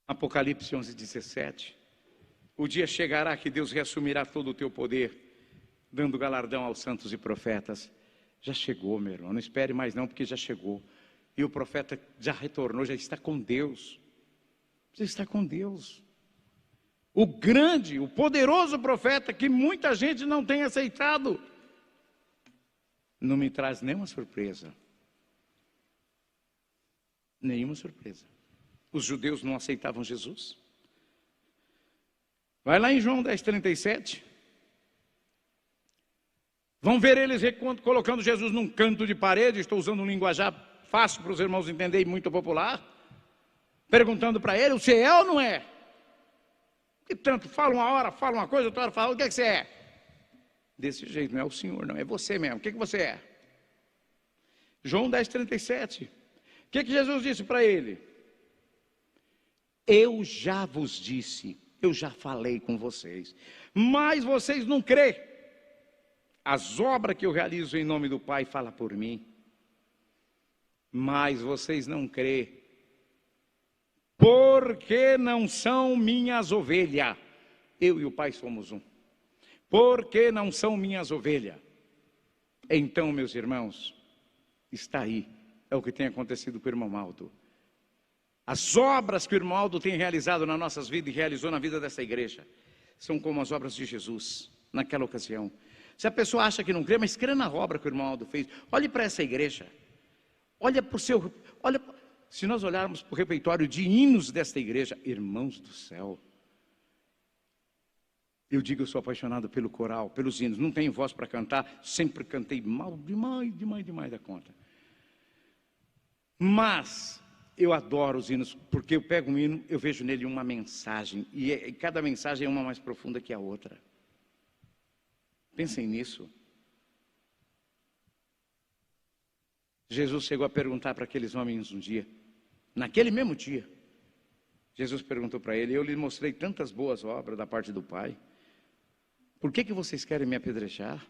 Apocalipse 11:17. O dia chegará que Deus reassumirá todo o teu poder, dando galardão aos santos e profetas. Já chegou, meu irmão, não espere mais não, porque já chegou. E o profeta já retornou, já está com Deus. Já está com Deus. O grande, o poderoso profeta que muita gente não tem aceitado. Não me traz nenhuma surpresa. Nenhuma surpresa. Os judeus não aceitavam Jesus. Vai lá em João 10:37. Vão ver eles colocando Jesus num canto de parede. Estou usando um linguajar fácil para os irmãos entenderem, muito popular. Perguntando para ele, você é ou não é? Que tanto, fala uma hora, fala uma coisa, outra hora fala, o que é que você é? Desse jeito, não é o Senhor, não, é você mesmo. O que é que você é? João 10:37. O que é que Jesus disse para ele? Eu já vos disse, eu já falei com vocês, mas vocês não crêem. As obras que eu realizo em nome do Pai fala por mim, mas vocês não crêem, porque não são minhas ovelhas. Eu e o Pai somos um. Porque não são minhas ovelhas. Então, meus irmãos, está aí, é o que tem acontecido com o irmão Aldo. As obras que o irmão Aldo tem realizado nas nossas vidas e realizou na vida dessa igreja são como as obras de Jesus naquela ocasião. Se a pessoa acha que não crê, mas crê na obra que o irmão Aldo fez. Olhe para essa igreja. Olha para o seu... Se nós olharmos para o repertório de hinos desta igreja, irmãos do céu. Eu digo, eu sou apaixonado pelo coral, pelos hinos. Não tenho voz para cantar, sempre cantei mal demais da conta. Mas eu adoro os hinos, porque eu pego um hino, eu vejo nele uma mensagem, e cada mensagem é uma mais profunda que a outra. Pensem nisso. Jesus chegou a perguntar para aqueles homens um dia, naquele mesmo dia, Jesus perguntou para ele, eu lhe mostrei tantas boas obras da parte do Pai, por que vocês querem me apedrejar?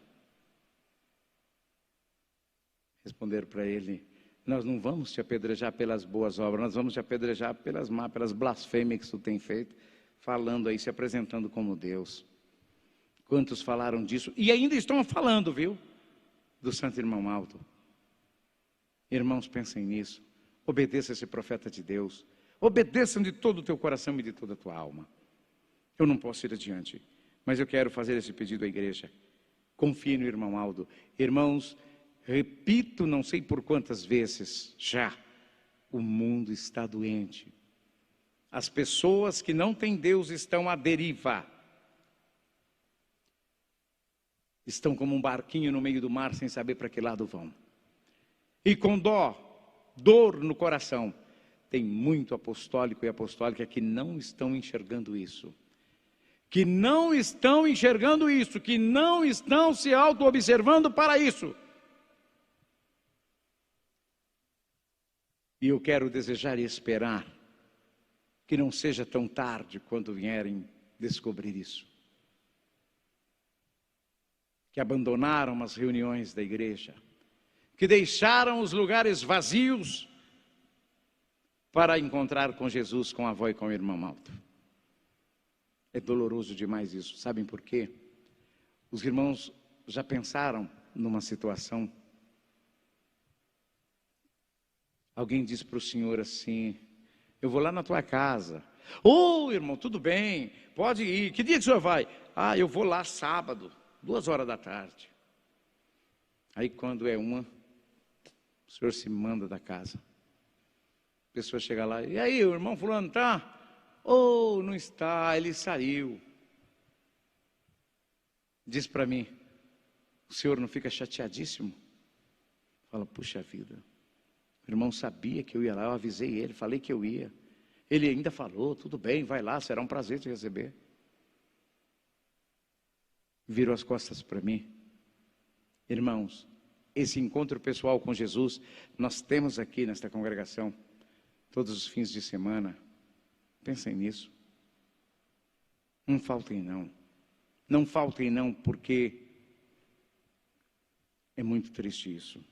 Responderam para ele, nós não vamos te apedrejar pelas boas obras, nós vamos te apedrejar pelas más, pelas blasfêmias que tu tem feito, falando aí, se apresentando como Deus. Quantos falaram disso? E ainda estão falando, viu? Do santo irmão Aldo. Irmãos, pensem nisso. Obedeça esse profeta de Deus. Obedeçam de todo o teu coração e de toda a tua alma. Eu não posso ir adiante, mas eu quero fazer esse pedido à igreja. Confie no irmão Aldo. Irmãos, repito, não sei por quantas vezes já, o mundo está doente. As pessoas que não têm Deus estão à deriva. Estão como um barquinho no meio do mar sem saber para que lado vão. E com dor no coração, tem muito apostólico e apostólica que não estão enxergando isso. Que não estão enxergando isso, que não estão se auto-observando para isso. E eu quero desejar e esperar que não seja tão tarde quando vierem descobrir isso. Que abandonaram as reuniões da igreja, que deixaram os lugares vazios para encontrar com Jesus, com a avó e com o irmão Malto. É doloroso demais isso. Sabem por quê? Os irmãos já pensaram numa situação. Alguém diz para o senhor assim: eu vou lá na tua casa. Ô, irmão, tudo bem, pode ir. Que dia que o senhor vai? Ah, eu vou lá sábado, 2h da tarde. Aí quando é 1, o senhor se manda da casa. A pessoa chega lá: e aí, o irmão fulano tá? Oh, não está, ele saiu. Diz para mim: o senhor não fica chateadíssimo? Fala: puxa vida, o irmão sabia que eu ia lá, eu avisei ele, falei que eu ia. Ele ainda falou: tudo bem, vai lá, será um prazer te receber. Virou as costas para mim. Irmãos, esse encontro pessoal com Jesus, nós temos aqui nesta congregação, todos os fins de semana. Pensem nisso. Não faltem não. Não faltem não, porque é muito triste isso.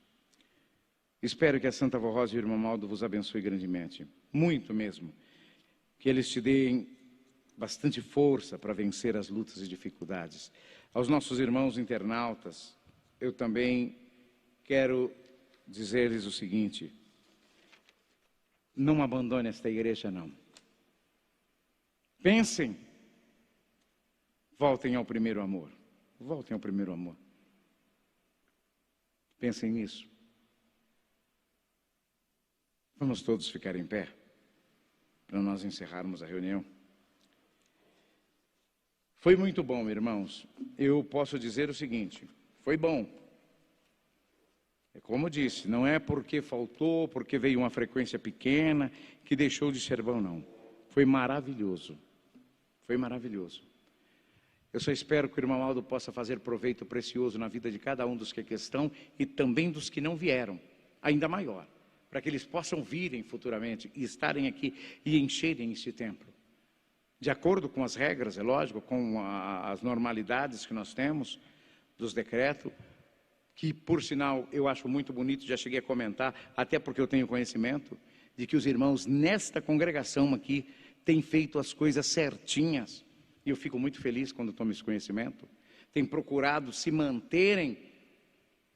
Espero que a Santa Avó Rosa e o irmão Maldo vos abençoe grandemente. Muito mesmo. Que eles te deem bastante força para vencer as lutas e dificuldades. Aos nossos irmãos internautas, eu também quero dizer-lhes o seguinte: não abandone esta igreja não. Pensem, voltem ao primeiro amor. Voltem ao primeiro amor. Pensem nisso. Vamos todos ficar em pé para nós encerrarmos a reunião. Foi muito bom, irmãos. Eu posso dizer o seguinte: foi bom. É como eu disse, não é porque faltou, porque veio uma frequência pequena, que deixou de ser bom, não. Foi maravilhoso. Foi maravilhoso. Eu só espero que o irmão Aldo possa fazer proveito precioso na vida de cada um dos que aqui estão e também dos que não vieram, ainda maior, para que eles possam virem futuramente e estarem aqui e encherem este templo. De acordo com as regras, é lógico, com as normalidades que nós temos, dos decretos, que por sinal eu acho muito bonito, já cheguei a comentar, até porque eu tenho conhecimento, de que os irmãos nesta congregação aqui têm feito as coisas certinhas, e eu fico muito feliz quando tomo esse conhecimento, têm procurado se manterem.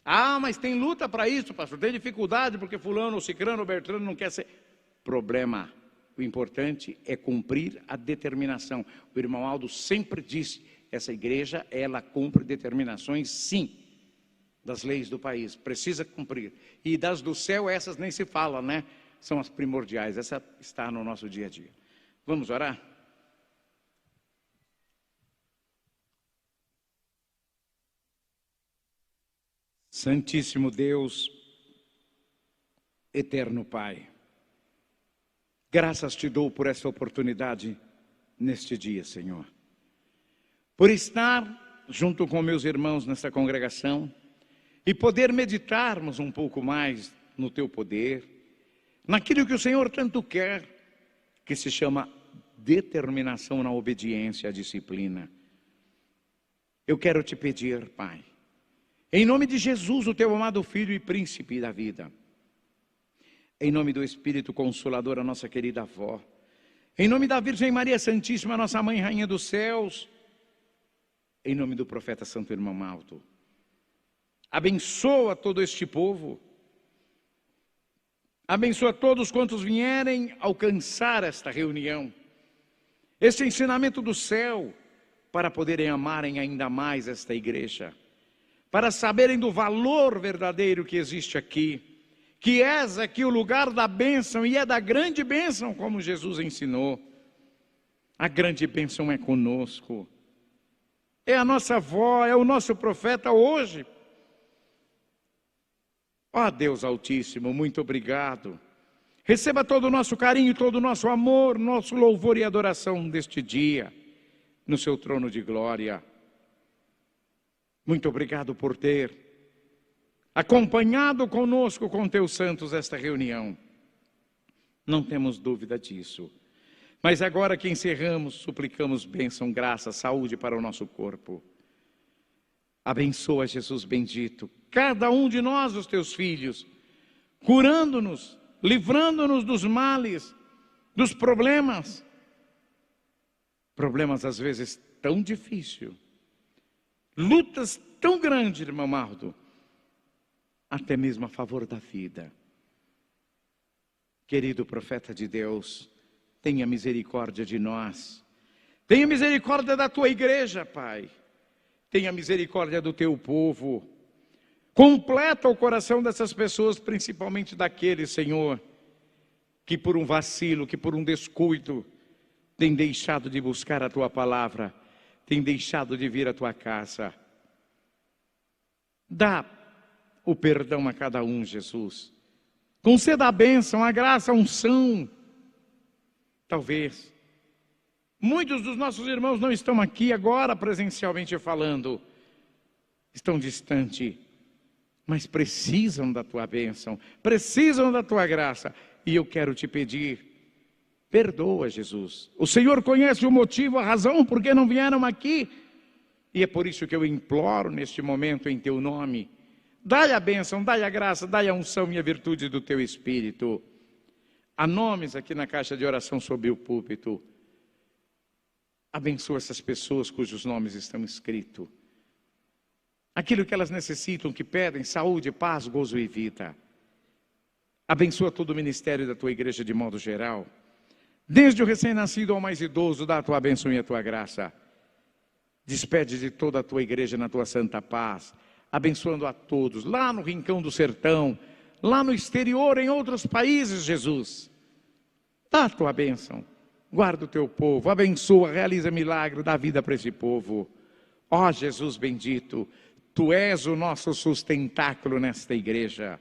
Ah, mas tem luta para isso, pastor, tem dificuldade porque fulano, ou cicrano, ou bertrano não quer ser. Problema, o importante é cumprir a determinação. O irmão Aldo sempre disse, essa igreja, ela cumpre determinações, sim, das leis do país, precisa cumprir. E das do céu, essas nem se fala, né? São as primordiais, essa está no nosso dia a dia. Vamos orar? Santíssimo Deus, eterno Pai, graças te dou por essa oportunidade neste dia, Senhor. Por estar junto com meus irmãos nesta congregação e poder meditarmos um pouco mais no teu poder, naquilo que o Senhor tanto quer, que se chama determinação na obediência à disciplina. Eu quero te pedir, Pai, em nome de Jesus, o teu amado Filho e Príncipe da vida, em nome do Espírito Consolador, a nossa querida avó, em nome da Virgem Maria Santíssima, nossa Mãe, Rainha dos Céus, em nome do profeta Santo Irmão Malto, abençoa todo este povo, abençoa todos quantos vierem alcançar esta reunião, este ensinamento do céu, para poderem amarem ainda mais esta igreja, para saberem do valor verdadeiro que existe aqui, que és aqui o lugar da bênção, e é da grande bênção, como Jesus ensinou. A grande bênção é conosco, é a nossa avó, é o nosso profeta hoje. Ó Deus Altíssimo, muito obrigado. Receba todo o nosso carinho, todo o nosso amor, nosso louvor e adoração deste dia, no seu trono de glória. Muito obrigado por ter acompanhado conosco, com teus santos, esta reunião. Não temos dúvida disso. Mas agora que encerramos, suplicamos bênção, graça, saúde para o nosso corpo. Abençoa, Jesus bendito, cada um de nós, os teus filhos, curando-nos, livrando-nos dos males, dos problemas. Problemas às vezes tão difíceis, lutas tão grandes, irmão Maldo, até mesmo a favor da vida. Querido profeta de Deus, tenha misericórdia de nós. Tenha misericórdia da tua igreja, Pai. Tenha misericórdia do teu povo. Completa o coração dessas pessoas, principalmente daqueles, Senhor, que por um vacilo, que por um descuido, tem deixado de buscar a tua palavra, tem deixado de vir à tua casa. Dá o perdão a cada um, Jesus. Conceda a bênção, a graça, a unção. Talvez muitos dos nossos irmãos não estão aqui agora presencialmente falando, estão distantes, mas precisam da tua bênção, precisam da tua graça. E eu quero te pedir, perdoa, Jesus. O Senhor conhece o motivo, a razão por que não vieram aqui. E é por isso que eu imploro neste momento em teu nome. Dai a bênção, dai a graça, dai a unção e a virtude do teu Espírito. Há nomes aqui na caixa de oração sob o púlpito. Abençoa essas pessoas cujos nomes estão escritos. Aquilo que elas necessitam, que pedem, saúde, paz, gozo e vida. Abençoa todo o ministério da tua igreja de modo geral. Desde o recém-nascido ao mais idoso, dá a tua bênção e a tua graça. Despede de toda a tua igreja na tua santa paz, abençoando a todos, lá no rincão do sertão, lá no exterior, em outros países, Jesus. Dá a tua bênção, guarda o teu povo, abençoa, realiza milagre, dá vida para esse povo. Ó Jesus bendito, tu és o nosso sustentáculo nesta igreja.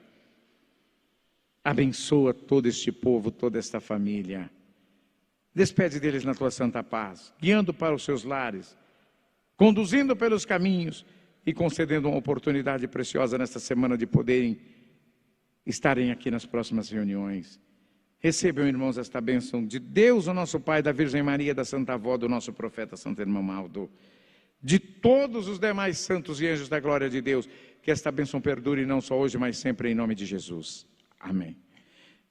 Abençoa todo este povo, toda esta família. Despede deles na tua santa paz, guiando para os seus lares, conduzindo pelos caminhos e concedendo uma oportunidade preciosa nesta semana de poderem estarem aqui nas próximas reuniões. Recebam, irmãos, esta bênção de Deus, o nosso Pai, da Virgem Maria, da Santa Avó, do nosso profeta Santo Irmão Maldo, de todos os demais santos e anjos da glória de Deus, que esta bênção perdure não só hoje, mas sempre em nome de Jesus. Amém.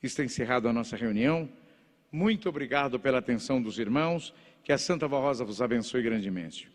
Está encerrada a nossa reunião. Muito obrigado pela atenção dos irmãos. Que a Santa Avó Rosa vos abençoe grandemente.